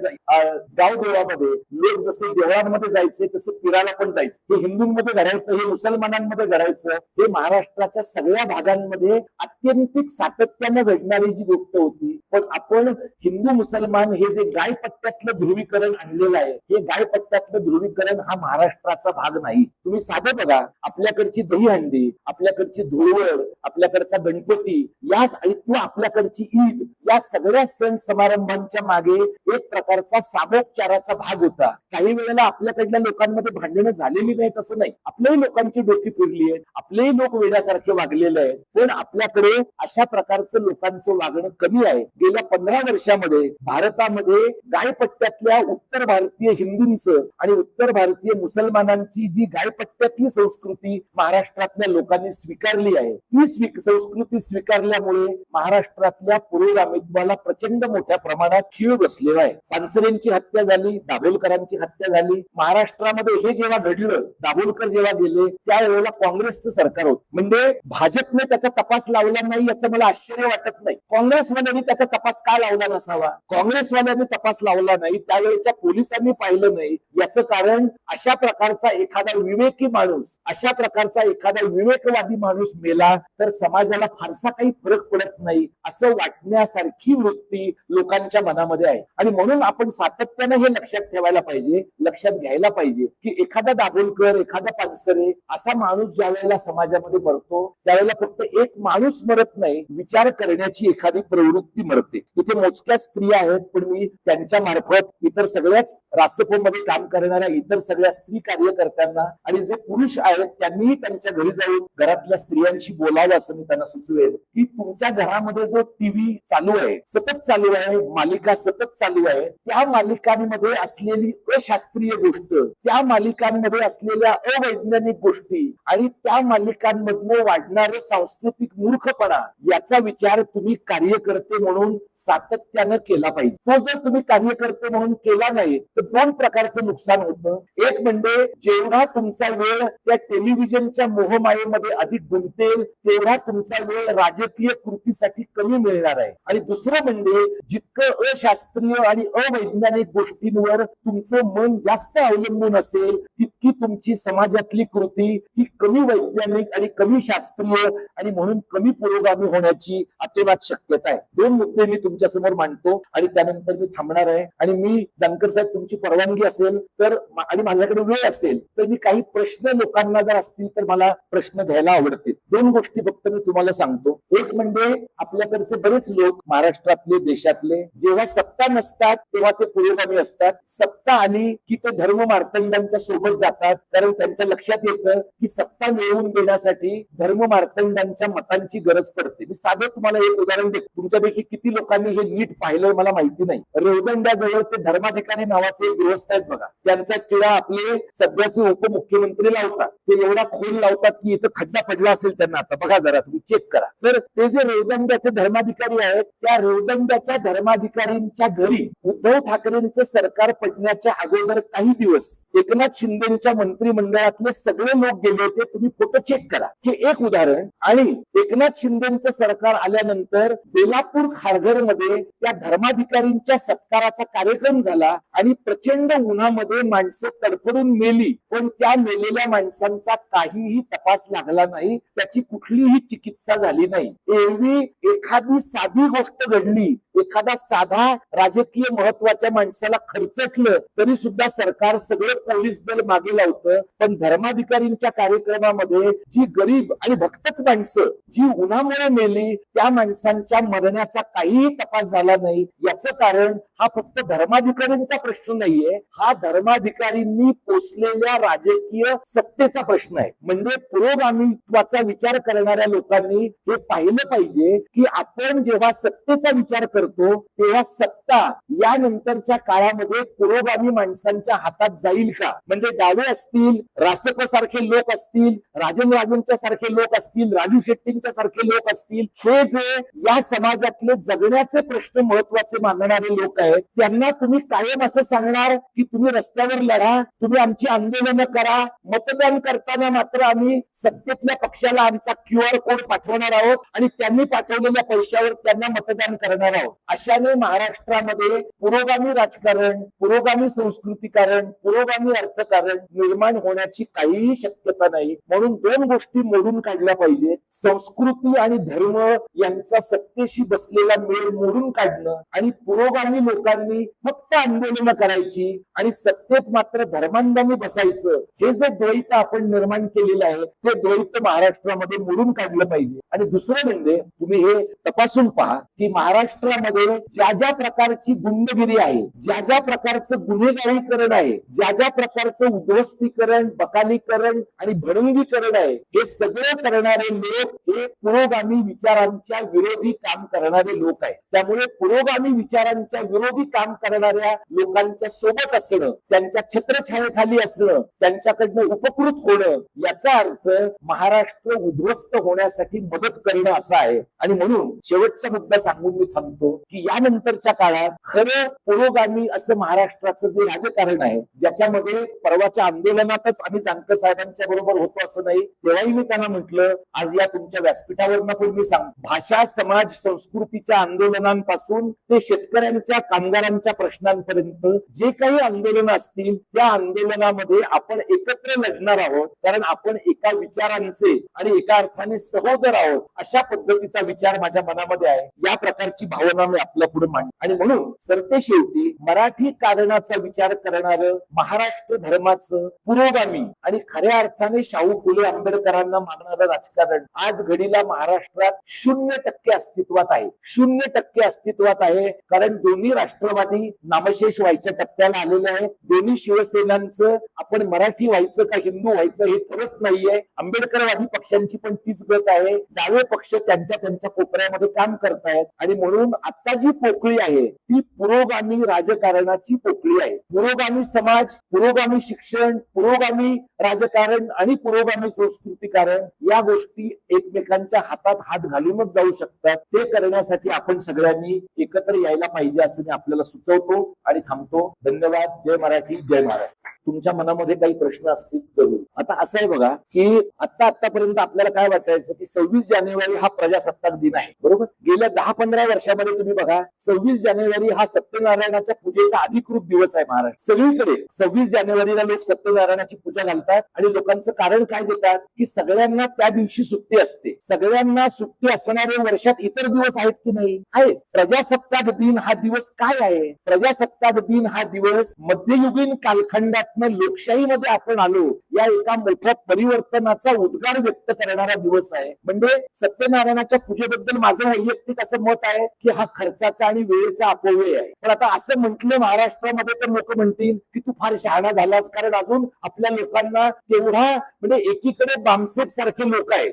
Speaker 1: गाव देवामध्ये लोक जसे देवळांमध्ये जायचे तसे फिरायला पण जायचे. हे हिंदूंमध्ये घडायचं, हे मुसलमानांमध्ये घडायचं. हे महाराष्ट्राच्या सगळ्या भागांमध्ये अत्यंतिक सातत्याने घडणारी जी गोष्ट होती. पण आपण हिंदू मुसलमान हे जे गायपट्ट्यातलं ध्रुवीकरण आणलेलं आहे, हे गायपट्ट्यातलं ध्रुवीकरण हा महाराष्ट्राचा भाग नाही. तुम्ही साधं बघा, आपल्याकडची दहीहंडी, आपल्याकडची धुळवड, आपल्याकडचा गणपती किंवा आपल्याकडची ईद, या सगळ्या सण समारंभांच्या मागे एक प्रकारचा सामोपचाराचा भाग होता. काही वेळेला आपल्याकडल्या लोकांमध्ये भांडणं झालेली नाहीत असं नाही, आपल्याही लोकांची डोकी फिरली आहेत, आपलेही लोक वेड्यासारखे वागलेले आहेत. पण आपल्याकडे अशा प्रकारचं लोकांचं वागणं कमी आहे. गेल्या 15 वर्षामध्ये भारतामध्ये गायपट्ट्यातल्या उत्तर भारतीय हिंदूंचं आणि उत्तर भारतीय मुसलमानांची जी गायपट्ट्यातली संस्कृती महाराष्ट्रातल्या लोकांनी स्वीकारली आहे, ती संस्कृती स्वीकारल्यामुळे महाराष्ट्रातल्या पुरोगामित्वाला प्रचंड मोठ्या प्रमाणात खीळ बसलेला आहे. पानसरेंची हत्या झाली, दाभोलकरांची हत्या झाली. महाराष्ट्रामध्ये हे जेव्हा घडलं, दाभोलकर जेव्हा गेले त्यावेळेला काँग्रेसचं सरकार होतं. म्हणजे भाजपने त्याचा तपास लावला नाही याचं मला आश्चर्य वाटत नाही. काँग्रेसवाल्यांनी त्याचा तपास का लावला नसावा? काँग्रेसवाल्यांनी तपास लावला नाही, त्यावेळेच्या पोलिसांनी पाहिलं नाही. याचं कारण अशा प्रकारचा एखादा विवेकी माणूस, अशा प्रकारचा एखादा विवेकवादी माणूस मेला तर समाजाला फारसा काही फरक पडत नाही असं वाटण्यासारखी वृत्ती लोकांच्या मनामध्ये आहे. आणि म्हणून आपण सातत्याने हे लक्षात ठेवायला पाहिजे, लक्षात घ्यायला पाहिजे की एखादा दाभोलकर, एखादा पानसरे असा माणूस ज्या वेळेला समाजामध्ये मरतो त्यावेळेला फक्त एक माणूस मरत नाही, विचार करण्याची एखादी प्रवृत्ती मरते. इथे मोजक्या स्त्रिया आहेत, पण मी त्यांच्या मार्फत इतर सगळ्याच रासपमध्ये काम करणाऱ्या इतर सगळ्या स्त्री कार्यकर्त्यांना आणि जे पुरुष आहेत त्यांनीही त्यांच्या घरी जाऊन घरातल्या स्त्रियांशी बोलावं असं मी त्यांना सुचवेल की तुमच्या घरामध्ये जो टीव्ही चालू आहे, सतत चालू आहे, मालिका सतत चालू आहे, त्या मालिकांमध्ये असलेली अशास्त्रीय गोष्ट, त्या मालिकांमध्ये असलेल्या अवैज्ञानिक गोष्टी आणि त्या मालिकांमधनं वाढणारं सांस्कृतिक मूर्खपणा याचा विचार तुम्ही कार्यकर्ते म्हणून सातत्यानं केला पाहिजे. तो जर तुम्ही कार्यकर्ते म्हणून केला नाही तर 2 प्रकारचं नुकसान होतं. एक म्हणजे जेवढा तुमचा वेळ त्या टेलिव्हिजनच्या मोहमायेमध्ये अधिक गुंतेल तेवढा तुमचा वेळ राजकीय कृतीसाठी कमी मिळणार आहे. आणि दुसरं म्हणजे जितकं अशास्त्रीय आणि अवैज्ञानिक गोष्टींवर तुमचं मन जास्त अवलंबून असेल तितकी तुमची समाजातली कृती ही कमी वैज्ञानिक आणि कमी शास्त्रीय आणि म्हणून कमी पुरोगामी होण्याची अतोनात शक्यता आहे. 2 मुद्दे मी तुमच्या समोर मांडतो आणि त्यानंतर मी थांबणार आहे. आणि मी जानकर साहेब तुमची परवानगी असेल तर आणि माझ्याकडे वेळ असेल तर मी काही प्रश्न लोकांना जर असतील तर मला प्रश्न घ्यायला आवडतील. 2 गोष्टी फक्त मी तुम्हाला सांगतो. एक म्हणजे आपल्याकडचे बरेच लोक महाराष्ट्रातले देशातले जेव्हा सत्ता नसतात तेव्हा ते पुरोगामी असतात. सत्ता आली की ते धर्म मार्तंडांच्या सोबत जातात, कारण त्यांच्या लक्षात येतं की सत्ता मिळवून देण्यासाठी धर्म मार्तंडांच्या मतांची गरज पडते. मी साधं तुम्हाला एक उदाहरण देतो. तुमच्यापैकी किती लोकांनी हे नीट पाहिलंय मला माहिती नाही. रेवदंड्याजवळ ते धर्माधिकारी नावाचे एक गृहस्थ आहेत बघा, त्यांचा किडा आपले सध्याचे उपमुख्यमंत्री लावतात. ते एवढा खोल लावतात की इथं खड्डा पडला असेल त्यांना. आता बघा जरा तुम्ही चेक करा. तर ते जे रेवदंड्याचे धर्माधिकारी आहेत त्या रेवदंड्याच्या धर्माधिकारींच्या घरी उद्धव ठाकरेंचं सरकार पडण्याच्या अगोदर काही दिवस एकनाथ शिंदेच्या मंत्रिमंडळातले सगळे लोक गेले होते. तुम्ही फोटो चेक करा. हे एक उदाहरण. आणि एकनाथ शिंदेचं सरकार आल्यानंतर बेलापूर खारघर मध्ये त्या धर्माधिकारींच्या सत्काराचा कार्यक्रम झाला आणि प्रचंड उन्हामध्ये माणसं तडफडून मेली, पण त्या मेलेल्या माणसांचा काहीही तपास लागला नाही, त्याची कुठलीही चिकित्सा झाली नाही. एरवी एखादी साधी गोष्ट घडली, एखादा साधा राजकीय महत्वाच्या माणसाला खर्चटलं तरी सुद्धा सरकार सगळं पोलीस दल मागे लावतं. पण धर्माधिकारींच्या कार्यक्रमामध्ये जी गरीब आणि भक्तच माणसं जी उन्हामुळे मेली त्या माणसांच्या मरण्याचा काहीही तपास झाला नाही. याचं कारण हा फक्त धर्माधिकाऱ्यांचा प्रश्न नाहीये, हा धर्माधिकारींनी पोचलेल्या राजकीय सत्तेचा प्रश्न आहे. म्हणजे पुरोगामीत्वाचा विचार करणाऱ्या लोकांनी हे पाहिलं पाहिजे की आपण जेव्हा सत्तेचा विचार करतो तेव्हा सत्ता यानंतरच्या काळामध्ये पुरोगामी माणसांच्या हातात जाईल का? म्हणजे डावे असतील, रासप सारखे लोक असतील, राजन राजनच्या सारखे लोक असतील, राजू शेट्टींच्या सारखे लोक असतील, हे जे या समाजातले जगण्याचे प्रश्न महत्वाचे मानणारे लोक आहेत त्यांना तुम्ही कायम असं सांगणार की तुम्ही रस्त्यावर लढा, तुम्ही आमची आंदोलनं करा, मतदान करताना मात्र आम्ही सत्तेतल्या पक्षाला आमचा QR कोड पाठवणार आहोत आणि त्यांनी पाठवलेल्या पैशावर त्यांना मतदान करणार आहोत. अशाने महाराष्ट्रामध्ये पुरोगामी राजकारण, पुरोगामी संस्कृतीकरण, पुरोगामी अर्थकारण निर्माण होण्याची काहीही शक्यता नाही. म्हणून 2 गोष्टी मोडून काढल्या पाहिजे. संस्कृती आणि धर्म यांचा सत्तेशी बसलेला मेळ मोडून काढणं आणि पुरोगामी लोकांनी फक्त आंदोलनं करायची आणि सत्तेत मात्र धर्मांधाने बसायचं, हे जे द्वैत आपण निर्माण केलेलं आहे ते द्वैत महाराष्ट्रामध्ये मोडून काढलं पाहिजे. आणि दुसरं म्हणजे तुम्ही हे तपासून पहा की महाराष्ट्रामध्ये ज्या ज्या प्रकारची गुंडगिरी आहे, ज्या ज्या प्रकारचं गुन्हेगारीकरण आहे, ज्या ज्या प्रकारचं उद्ध्वस्तीकरण, बकालीकरण आणि भडंगीकरण आहे, हे सगळं करणारे लोक हे पुरोगामी विचारांच्या विरोधी काम करणारे लोक आहेत. त्यामुळे पुरोगामी विचारांच्या विरोधी काम करणाऱ्या लोकांच्या सोबत असणं, त्यांच्या छत्रछायेखाली असणं, त्यांच्याकडनं उपकृत होणं याचा अर्थ महाराष्ट्र उद्ध्वस्त होण्यासाठी मदत करणं असा आहे. आणि म्हणून शेवटचा मुद्दा सांगून मी थांबतो की यानंतरच्या काळात खरं पुरोगामी असं महाराष्ट्राचं जे राजकारण आहे, ज्याच्यामध्ये परवाच्या आंदोलनातच आम्ही जानकर साहेबांच्या बरोबर होतो असं नाही, तेव्हाही मी त्यांना म्हटलं, आज या तुमच्या व्यासपीठावरनं पण मी सांगतो, भाषा समाज संस्कृतीच्या आंदोलनांपासून ते शेतकऱ्यांच्या कामगारांच्या प्रश्नांपर्यंत जे काही आंदोलन असतील त्या आंदोलनामध्ये आपण एकत्र लढणार आहोत, कारण आपण एका विचारांचे आणि एका अर्थाने सहोदर आहोत अशा पद्धतीचा विचार माझ्या मनामध्ये आहे. या प्रकारची भावना मी आपल्या पुढे मांड. आणि म्हणून सरते शेवटी मराठी कारणाचा विचार करणारं महाराष्ट्र धर्माचं पुरोगामी आणि खऱ्या अर्थाने शाहू फुले आंबेडकरांना मानणारं राजकारण आज घडीला महाराष्ट्रात 0% अस्तित्वात आहे. 0% अस्तित्वात आहे, कारण दोन्ही राष्ट्रवादी नामशेष व्हायच्या टप्प्याला आलेले आहेत. दोन्ही शिवसेनांचं आपण मराठी व्हायचं का हिंदू व्हायचं हे ठरत नाहीये. आंबेडकरवादी पक्षांची पण तीच गत आहे. डावे पक्ष त्यांच्या त्यांच्या कोपऱ्यामध्ये काम करतायत आणि म्हणून आता जी पोकळी आहे ती पुरोगामी राजकारणाची पोकळी आहे. पुरोगामी समाज, पुरोगामी शिक्षण, पुरोगामी राजकारण आणि पुरोगामी संस्कृतीकरण या गोष्टी एकमेकांच्या हातात हात घालूनच जाऊ शकतात. ते करण्यासाठी आपण सगळ्यांनी एकत्र यायला पाहिजे असं मी आपल्याला सुचवतो आणि थांबतो. धन्यवाद. जय मराठी, जय महाराष्ट्र. तुमच्या मनामध्ये काही प्रश्न असतील जरूर. आता असं आहे बघा की आतापर्यंत आपल्याला काय वाटायचं की 26 जानेवारी हा प्रजासत्ताक दिन आहे, बरोबर. गेल्या 10-15 वर्षामध्ये तुम्ही बघा 26 जानेवारी हा सत्यनारायणाच्या पूजेचा अधिकृत दिवस आहे महाराष्ट्र. सगळीकडे 26 जानेवारीला लोक सत्यनारायणाची पूजा घालतात आणि लोकांचं कारण काय देतात की सगळ्यांना त्या दिवशी सुट्टी असते. सगळ्यांना सुट्टी असणारे वर्षात इतर दिवस आहेत की नाही? आहेत. प्रजासत्ताक दिन हा दिवस काय आहे? प्रजासत्ताक दिन हा दिवस मध्ययुगीन कालखंडातनं लोकशाहीमध्ये आपण आलो या एका मोठ्या परिवर्तनाचा उद्गार व्यक्त करणारा दिवस आहे. म्हणजे सत्यनारायणाच्या पूजेबद्दल माझं वैयक्तिक असं मत आहे की हा खर्चाचा आणि वेळेचा अपव्यय आहे. पण आता असं म्हटलं महाराष्ट्रामध्ये तर लोक म्हणतील की तू फार शहाणा झालास, कारण अजून आपल्या लोकांना तेवढा म्हणजे एकीकडे बामसेप सारखे लोक आहेत,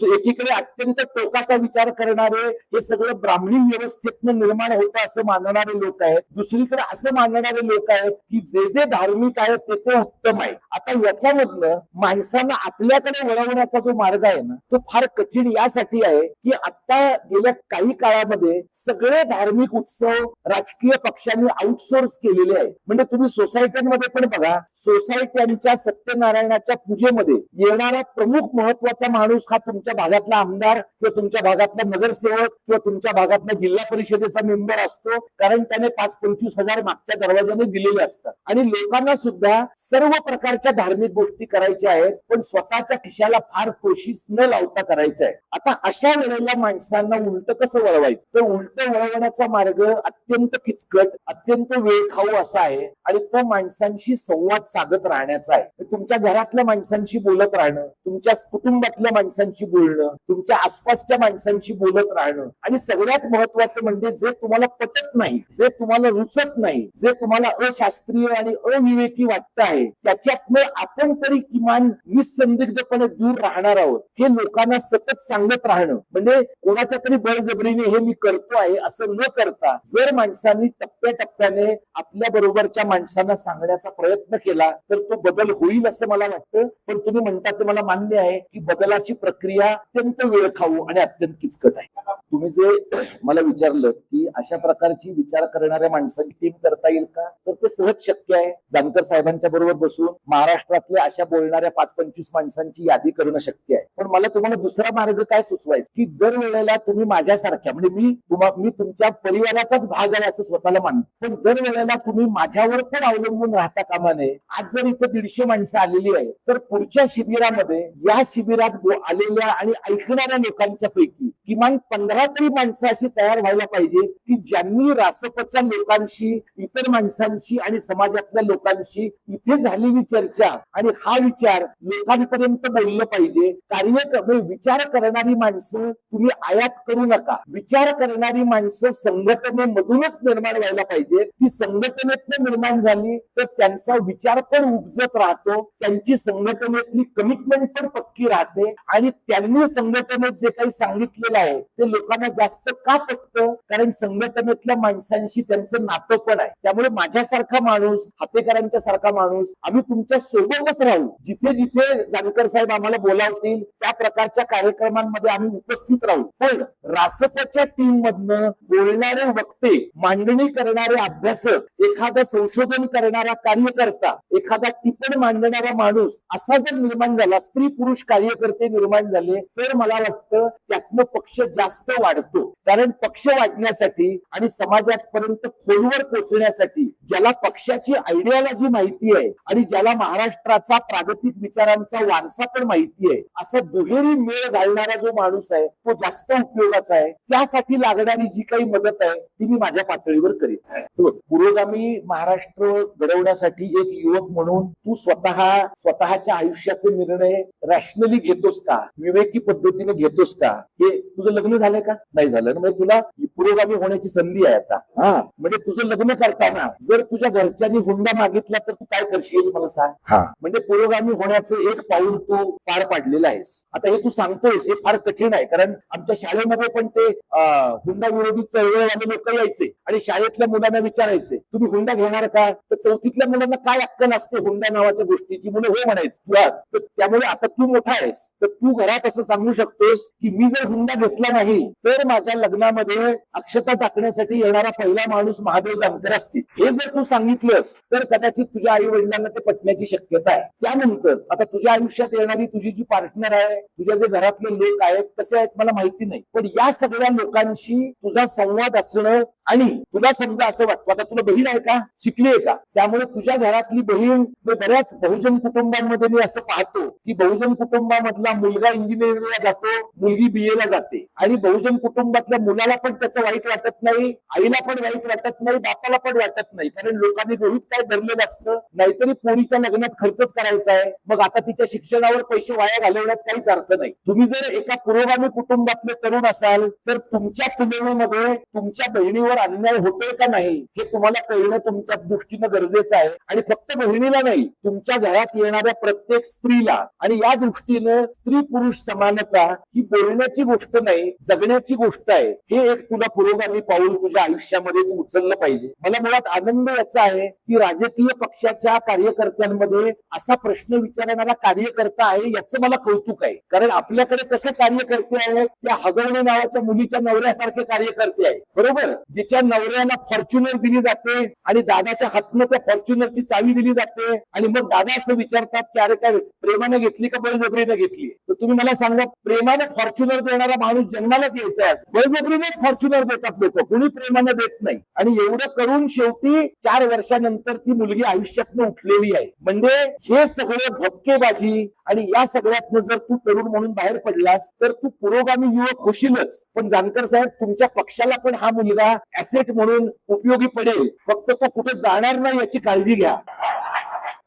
Speaker 1: एकीकडे अत्यंत टोकाचा विचार करणारे हे सगळं ब्राह्मणी व्यवस्थेतनं निर्माण होतं असं मानणारे लोक आहेत, दुसरीकडे असं मानणारे लोक आहेत की जे जे धार्मिक आहेत ते उत्तम आहे. आता याच्यामधनं माणसांना आपल्याकडे वळवण्याचा जो मार्ग आहे ना तो फार कठीण यासाठी आहे की आता गेल्या काही काळामध्ये सगळे धार्मिक उत्सव राजकीय पक्षांनी आउटसोर्स केलेले आहे. म्हणजे तुम्ही सोसायट्यांमध्ये पण बघा, सोसायट्यांच्या सत्यनारायणाच्या पूजेमध्ये येणारा प्रमुख महत्वाचा माणूस हा तुमच्या भागातला आमदार किंवा तुमच्या भागातला नगरसेवक किंवा तुमच्या भागातला जिल्हा परिषदेचा मेंबर असतो, कारण त्याने 5-25 हजार मागच्या दरवाजाने दिलेले असतात. आणि लोकांना सुद्धा सर्व प्रकारच्या धार्मिक गोष्टी करायच्या आहेत पण स्वतःच्या खिशाला फार कोशिश न लावता करायच्या आहेत. आता अशा वेळेला माणसांना उलट कसं वळवायचं, तर उलट वळवण्याचा मार्ग अत्यंत किचकट, अत्यंत वेळखाऊ असा आहे आणि तो माणसांशी संवाद साधत राहण्याचा आहे. तुमच्या घरातल्या माणसांशी बोलत राहणं, तुमच्या कुटुंबातल्या माणसांशी बोलणं, तुमच्या आसपासच्या माणसांशी बोलत राहणं आणि सगळ्यात महत्वाचं म्हणजे जे तुम्हाला पटत नाही, जे तुम्हाला रुचत नाही, जे तुम्हाला अशास्त्रीय आणि अविवेकी वाटत आहे त्याच्यातनं आपण तरी किमान निसंदिग्धपणे दूर राहणार आहोत हे लोकांना सतत सांगत राहणं. म्हणजे कोणाच्या तरी बळजबरीने हे मी करतो आहे असं न करता जर माणसांनी टप्प्याटप्प्याने आपल्या बरोबरच्या माणसांना सांगण्याचा प्रयत्न केला तर तो बदल होईल असं मला वाटतं. पण तुम्ही म्हणता ते मला मान्य आहे की बदलाची प्रक्रिया अत्यंत वेळखाऊ आणि अत्यंत किचकट आहे. तुम्ही जे मला विचारलं की अशा प्रकारची विचार करणाऱ्या माणसांची टीम करता येईल का, तर ते सहज शक्य आहे. जानकर साहेबांच्या बरोबर बसून महाराष्ट्रातल्या अशा बोलणाऱ्या 5-25 माणसांची यादी करणं शक्य आहे. पण मला तुम्हाला दुसरा मार्ग काय सुचवायचा की दरवेळेला तुम्ही माझ्यासारख्या म्हणजे मी तुमच्या परिवाराचाच भाग आहे असं स्वतःला मानतो, पण दरवेळेला तुम्ही माझ्यावर पण अवलंबून राहता कामा नये. आज जर इथं 150 माणसं आलेली आहे तर पुढच्या शिबिरामध्ये या शिबिरात आलेल्या आणि ऐकणाऱ्या लोकांच्या पैकी किमान 15 तरी माणसं अशी तयार व्हायला पाहिजे की ज्यांनी रासपच्या लोकांशी, इतर माणसांशी आणि समाजातल्या लोकांशी इथे झालेली चर्चा आणि हा विचार लोकांपर्यंत बोललं पाहिजे. विचार करणारी माणसं तुम्ही आयात करू नका. विचार करणारी माणसं संघटनेमधूनच निर्माण व्हायला पाहिजे. ती संघटनेतनं निर्माण झाली तर त्यांचा विचार पण उपजत राहतो, त्यांची संघटनेतली कमिटमेंट पण पक्की राहते आणि त्यांनी संघटनेत जे काही सांगितलेलं आहे ते लोकांना जास्त का पटतं, कारण संघटनेतल्या माणसांशी त्यांचं नातं पण आहे. त्यामुळे माझ्यासारखा माणूस, हातेकरांच्या सारखा माणूस, आम्ही तुमच्या सोबतच राहू. जिथे जिथे जानकर साहेब आम्हाला बोलावतील त्या प्रकारच्या कार्यक्रमांमध्ये आम्ही उपस्थित राहू. पण रासपच्या टीम मधनं बोलणारे वक्ते, मांडणी करणारे अभ्यासक, एखादा संशोधन करणारा कार्यकर्ता, एखादा टिपण मांडणारा माणूस असा जर निर्माण झाला, स्त्री पुरुष कार्यकर्ते निर्माण झाले तर मला वाटतं त्यातनं पक्ष जास्त वाढतो. कारण पक्ष वाढण्यासाठी आणि समाजापर्यंत खोलवर पोहोचण्यासाठी ज्याला पक्षाची आयडिओलॉजी माहिती आहे आणि ज्याला महाराष्ट्राचा प्रागतिक विचारांचा वारसा पण माहिती आहे, असा दुहेरी मेळ घालणारा जो माणूस आहे तो जास्त उपयोगाचा आहे. त्यासाठी लागणारी जी काही मदत आहे ती मी माझ्या पातळीवर करीत आहे. पुरोगामी महाराष्ट्र घडवण्यासाठी एक युवक म्हणून तू स्वतःच्या आयुष्याचे निर्णय रॅशनली घेतोस का, विवेकी पद्धतीने घेतोस का? हे तुझं लग्न झालंय का? नाही झालं, म्हणजे तुला पुरोगामी होण्याची संधी आहे आता. म्हणजे तुझं लग्न करताना जर तुझ्या घरच्यांनी हुंडा मागितला तर तू काय करशील मला सांग. म्हणजे पुरोगामी होण्याचं एक पाऊल तू पार पाडलेलं आहेस. आता हे तू सांगतोयस हे फार कठीण आहे, कारण आमच्या शाळेमध्ये पण ते हुंडा विरोधी चळवळीवाले लोक यायचे आणि शाळेतल्या मुलांना विचारायचे तुम्ही हुंडा घेणार का, तर चौथीतल्या मुलांना काय अक्कल असते हुंडा नावाच्या गोष्टीची, मुलं हो म्हणायचं. त्यामुळे आता तू मोठा आहेस तर तू घरात असं सांगू शकतोस की मी जर हुंडा घेतला नाही तर माझ्या लग्नामध्ये अक्षता टाकण्यासाठी येणारा पहिला माणूस महादेव जानकर असतील. हे जर तू सांगितलंस तर कदाचित तुझ्या आई वडिलांना ते पटण्याची शक्यता आहे. त्यानंतर आता तुझ्या आयुष्यात येणारी तुझी जी पार्टनर आहे, तुझ्या जे घरातले लोक आहेत कसे आहेत मला माहिती नाही, पण या सगळ्या लोकांशी तुझा संवाद असणं आणि तुला समजा असं वाटतं, आता तुला बहीण आहे का, शिकली आहे का, त्यामुळे तुझ्या घरातली बहीण, बऱ्याच बहुजन कुटुंबांमध्ये मी असं पाहतो की बहुजन कुटुंबामधला मुलगा इंजिनिअरिंगला जातो, मुलगी BA ला जाते आणि बहुजन कुटुंबातल्या मुलाला पण त्याचं वाईट वाटत नाही, आईला पण वाईट वाटत नाही, बापाला पण वाटत नाही, कारण लोकांनी गृहीत काय धरलेलं असतं, नाहीतरी पोरीच्या लग्नात खर्चच करायचा आहे, मग आता तिच्या शिक्षणावर पैसे वाया घालवण्यात काहीच अर्थ नाही. तुम्ही जर एका पुरोगामी कुटुंबातले तरुण असाल तर तुमच्या तुलनेमध्ये तुमच्या बहिणीवर अन्याय होतोय का नाही हे तुम्हाला कळणं तुमच्या दृष्टीनं गरजेचं आहे. आणि फक्त बहिणीला नाही, तुमच्या घरात येणाऱ्या प्रत्येक स्त्रीला. आणि या दृष्टीनं स्त्री पुरुष समानता ही बोलण्याची गोष्ट नाही, जगण्याची गोष्ट आहे. हे एक तुला पुरोगामी पाऊल तुझ्या आयुष्यामध्ये तू उचललं पाहिजे. मला मुळात आनंद याचा आहे की राजकीय पक्षाच्या कार्यकर्त्यांमध्ये असा प्रश्न विचारणारा कार्यकर्ता आहे, याचं मला कौतुक आहे. कारण आपल्याकडे कसे कार्यकर्ते आहेत, त्या हगवणे नावाच्या मुलीच्या नवऱ्यासारखे कार्यकर्ते आहेत, बरोबर, जिच्या नवऱ्याला फॉर्च्युनर दिली जाते आणि दादाच्या हातनं त्या फॉर्च्युनरची चावी दिली जाते आणि मग दादा असं विचारतात की अरे काय प्रेमाने घेतली का बळजबरीने घेतली. तर तुम्ही मला सांगा, प्रेमाने फॉर्च्युनर देणारा माणूस जन्मालाच यायचा आहे, बळजबरीने फॉर्च्युनर देतात लोक, कुणी प्रेमाने देत नाही. आणि एवढं करून शेवटी 4 वर्षानंतर ती मुलगी आयुष्यातनं उठलेली आहे. म्हणजे हे सगळं भपकेबाजी आणि या सगळ्यातनं जर तू तरुण म्हणून बाहेर पडलास तर तू पुरोगामी युवक होशीलच. पण जानकर साहेब, तुमच्या पक्षाला पण हा मुलगा ऍसेट म्हणून उपयोगी पडेल, फक्त तो कुठे जाणार नाही याची काळजी घ्या.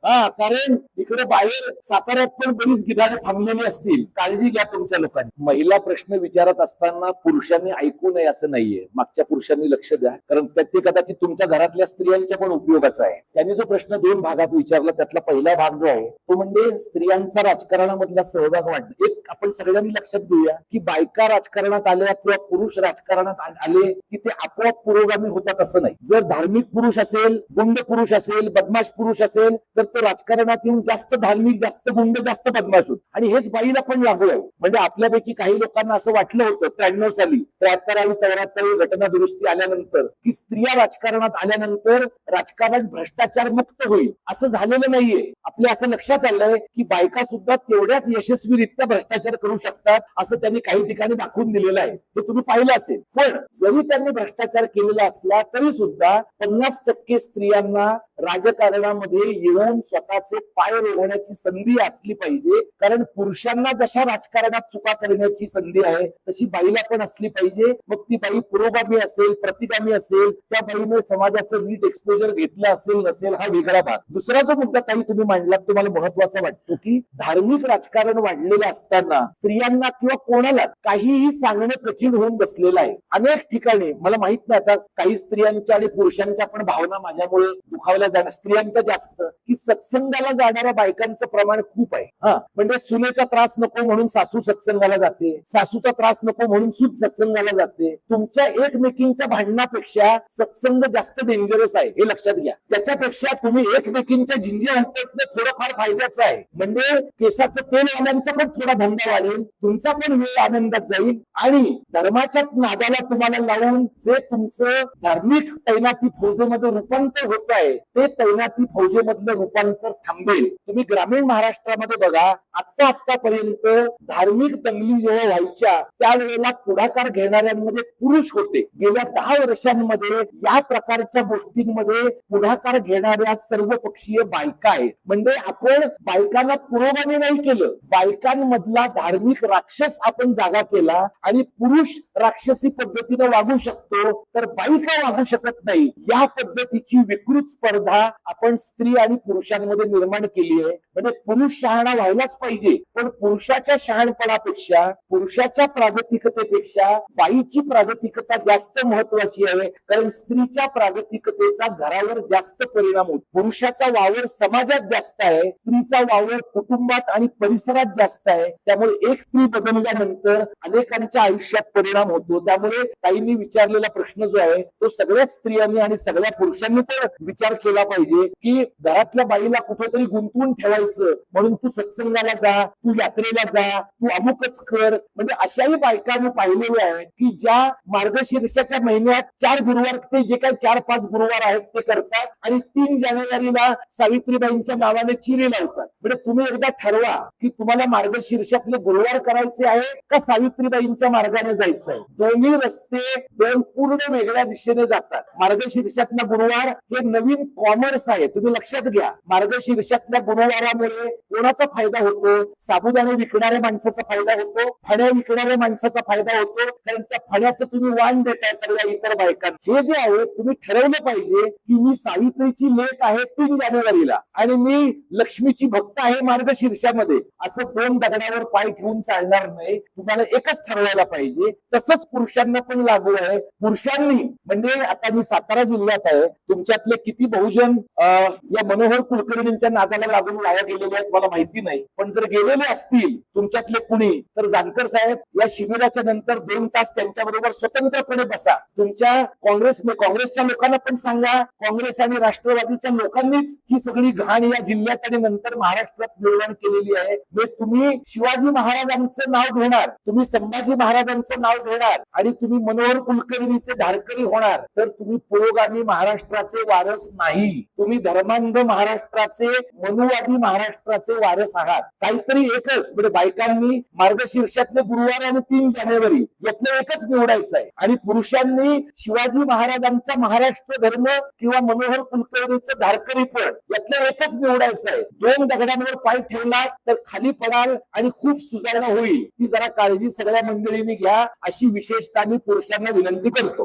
Speaker 1: कारण इकडे बाहेर साताऱ्यात पण बरीच गिधाडे थांबलेली असतील, काळजी घ्या तुमच्या लोकांनी. महिला प्रश्न विचारत असताना पुरुषांनी ऐकू नये असं नाहीये, मागच्या पुरुषांनी लक्ष द्या, कारण ते कदाचित तुमच्या घरातल्या स्त्रियांच्या पण उपयोगाचा आहे. त्यांनी जो प्रश्न 2 भागात विचारला त्यातला पहिला भाग जो आहे तो म्हणजे स्त्रियांचा राजकारणामधला सहभाग वाढणं. एक आपण सगळ्यांनी लक्षात घेऊया की बायका राजकारणात आल्या किंवा पुरुष राजकारणात आले की ते आपोआप पुरोगामी होतात असं नाही. जर धार्मिक पुरुष असेल, गुंड पुरुष असेल, बदमाश पुरुष असेल तर तो राजकारणात येऊन जास्त धार्मिक, जास्त गुंड, जास्त बदमाश होत. आणि हेच बाईला पण लागू आहे. म्हणजे आपल्यापैकी काही लोकांना असं वाटलं होतं 93 साली, 73 74 घटना दुरुस्ती आल्यानंतर की स्त्रिया राजकारणात आल्यानंतर राजकारण भ्रष्टाचार मुक्त होईल. असं झालेलं नाहीये. आपल्या असं लक्षात आलंय की बायका सुद्धा तेवढ्याच यशस्वीरित्या भ्रष्टाचार करू शकतात, असं त्यांनी काही ठिकाणी दाखवून दिलेलं आहे, ते तुम्ही पाहिलं असेल. पण जरी त्यांनी भ्रष्टाचार केलेला असला तरी सुद्धा 50% स्त्रियांना राजकारणामध्ये येऊन स्वतःचे पाय रोवण्याची संधी असली पाहिजे. कारण पुरुषांना जशा राजकारणात चुका करण्याची संधी आहे तशी बाईला पण असली पाहिजे. मग ती बाई पुरोगामी असेल, प्रतिगामी असेल, त्या बाईने समाजाचं नीट एक्सपोजर घेतलं असेल नसेल हा वेगळा भाग. दुसरा जो मुद्दा काही तुम्ही मांडला तुम्हाला महत्वाचा वाटतो की धार्मिक राजकारण वाढलेलं असताना स्त्रियांना किंवा कोणाला काहीही सांगणं कठीण होऊन बसलेलं आहे. अनेक ठिकाणी मला माहित नाही, आता काही स्त्रियांच्या आणि पुरुषांच्या पण भावना माझ्यामुळे दुखावल्या जाणार, स्त्रियांच्या जास्त, की सत्संगाला जाणाऱ्या बायकांचं प्रमाण खूप आहे. म्हणजे सुनेचा त्रास नको म्हणून सासू सत्संगाला जाते, सासूचा त्रास नको म्हणून सून सत्संगाला जाते. तुमच्या एकमेकींच्या भांडणापेक्षा सत्संग जास्त डेंजरस आहे, हे लक्षात घ्या. त्याच्यापेक्षा तुम्ही एकमेकींच्या झिंज्या उठवणं थोडंफार फायद्याचं आहे. म्हणजे केसाचं तेल वाल्यांचा पण थोडा धंदा वाढेल, तुमचा पण वेळ आनंदात जाईल आणि धर्माच्या नादाला तुम्हाला लावून जे तुमचं धार्मिक तैनाती फौजेमध्ये रूपांतर होत आहे ते तैनाती फौजेमधलं रूपांतर थांबेल. तुम्ही ग्रामीण महाराष्ट्रामध्ये बघा, आतापर्यंत धार्मिक दंगली जेव्हा व्हायच्या त्यावेळेला पुढाकार घेणाऱ्यांमध्ये पुरुष होते. गेल्या 10 वर्षांमध्ये या प्रकारच्या गोष्टींमध्ये पुढाकार घेणाऱ्या सर्वपक्षीय बायका आहेत. म्हणजे आपण बायकांना पुरोगामी नाही केलं, बायकांमधला धार्मिक राक्षस आपण जागा केला आणि पुरुष राक्षसी पद्धतीने वागू शकतो तर बाई का वागू शकत नाही, या पद्धतीची विकृत स्पर्धा आपण स्त्री आणि पुरुषांमध्ये निर्माण केली आहे. म्हणजे पुरुष शहाणा व्हायलाच पाहिजे, पण पुरुषाच्या शहाणपणापेक्षा, पुरुषाच्या प्रागतिकतेपेक्षा बाईची प्रागतिकता जास्त महत्वाची आहे. कारण स्त्रीच्या प्रागतिकतेचा घरावर जास्त परिणाम होतो. पुरुषाचा वावर समाजात जास्त आहे, स्त्रीचा वावर कुटुंबात आणि परिसरात जास्त आहे. त्यामुळे त्यामुळे एक स्त्री बदलल्यानंतर अनेकांच्या आयुष्यात परिणाम होतो. त्यामुळे ताईंनी विचारलेला प्रश्न जो आहे तो सगळ्याच स्त्रियांनी आणि सगळ्या पुरुषांनी तर विचार केला पाहिजे की घरातल्या बाईला कुठेतरी गुंतवून ठेवायचं म्हणून तू सत्संगाला जा, तू यात्रेला जा, तू अमुकच कर. म्हणजे अशाही बायका मी पाहिलेल्या आहेत की ज्या मार्गशीर्षाच्या महिन्यात 4 गुरुवार ते जे काही 4-5 गुरुवार आहेत ते करतात आणि 3 जानेवारीला सावित्रीबाईंच्या नावाने चिरी लावतात. म्हणजे तुम्ही एकदा ठरवा की तुम्हाला मार्गशीर्षातले गुरुवार करायचे आहे का सावित्रीबाईंच्या मार्गाने जायचं आहे. दोन्ही रस्ते दोन पूर्ण वेगळ्या दिशेने जातात. मार्गशीर्षातला गुरुवार हे नवीन कॉमर्स आहे, तुम्ही लक्षात घ्या. मार्गशीर्षातल्या गुरुवारामुळे कोणाचा फायदा होतो? साबुदाणे विकणाऱ्या माणसाचा फायदा होतो, फण्या विकणाऱ्या माणसाचा फायदा होतो, कारण त्या फण्याचं तुम्ही वाण देताय सगळ्या इतर बायकांना. हे जे आहे तुम्ही ठरवलं पाहिजे की मी सावित्रीची लेक आहे 3 जानेवारीला आणि मी लक्ष्मीची भक्त आहे मार्गशीर्षामध्ये. असं 2 दगडावर पाय ठेवून चालणार नाही. तुम्हाला एकच ठरवायला पाहिजे. तसंच पुरुषांना पण लागू आहे. पुरुषांनी म्हणजे आता मी सातारा जिल्ह्यात आहे, तुमच्यातले किती बहुजन या मनोहर कुलकर्णींच्या नादाला लागून वाया गेलेले आहेत मला माहिती नाही, पण जर गेलेले असतील तुमच्यातले कुणी तर जानकर साहेब या शिबिराच्या नंतर 2 तास त्यांच्याबरोबर स्वतंत्रपणे बसा. तुमच्या काँग्रेसच्या लोकांना पण सांगा, काँग्रेस आणि राष्ट्रवादीच्या लोकांनीच ही सगळी घाण या जिल्ह्यात आणि नंतर महाराष्ट्रात निर्माण केलेली आहे. तुम्ही शिवाजी महाराजांचं नाव घेणार, तुम्ही संभाजी महाराजांचं नाव घेणार आणि तुम्ही मनोहर कुलकर्णीचे धारकरी होणार तर तुम्ही पुरोगामी महाराष्ट्राचे वारस नाही. तुम्ही धर्मांध महाराष्ट्राचे, मनुवादी महाराष्ट्राचे वारस आहात. काहीतरी एकच म्हणजे बायकांनी मार्गशीर्षातले गुरुवार आणि 3 जानेवारी यातलं एकच निवडायचं आहे आणि पुरुषांनी शिवाजी महाराजांचा महाराष्ट्र धर्म किंवा मनोहर कुलकर्णीचं धारकरीपण यातलं एकच निवडायचं आहे. 2 दगडांवर पाय ठेवला तर खाली पडाल आणि खूप सुधारणा होईल. ही जरा काळजी सगळ्या मंडळींनी घ्या अशी विशेषतः मी पुरुषांना विनंती करतो.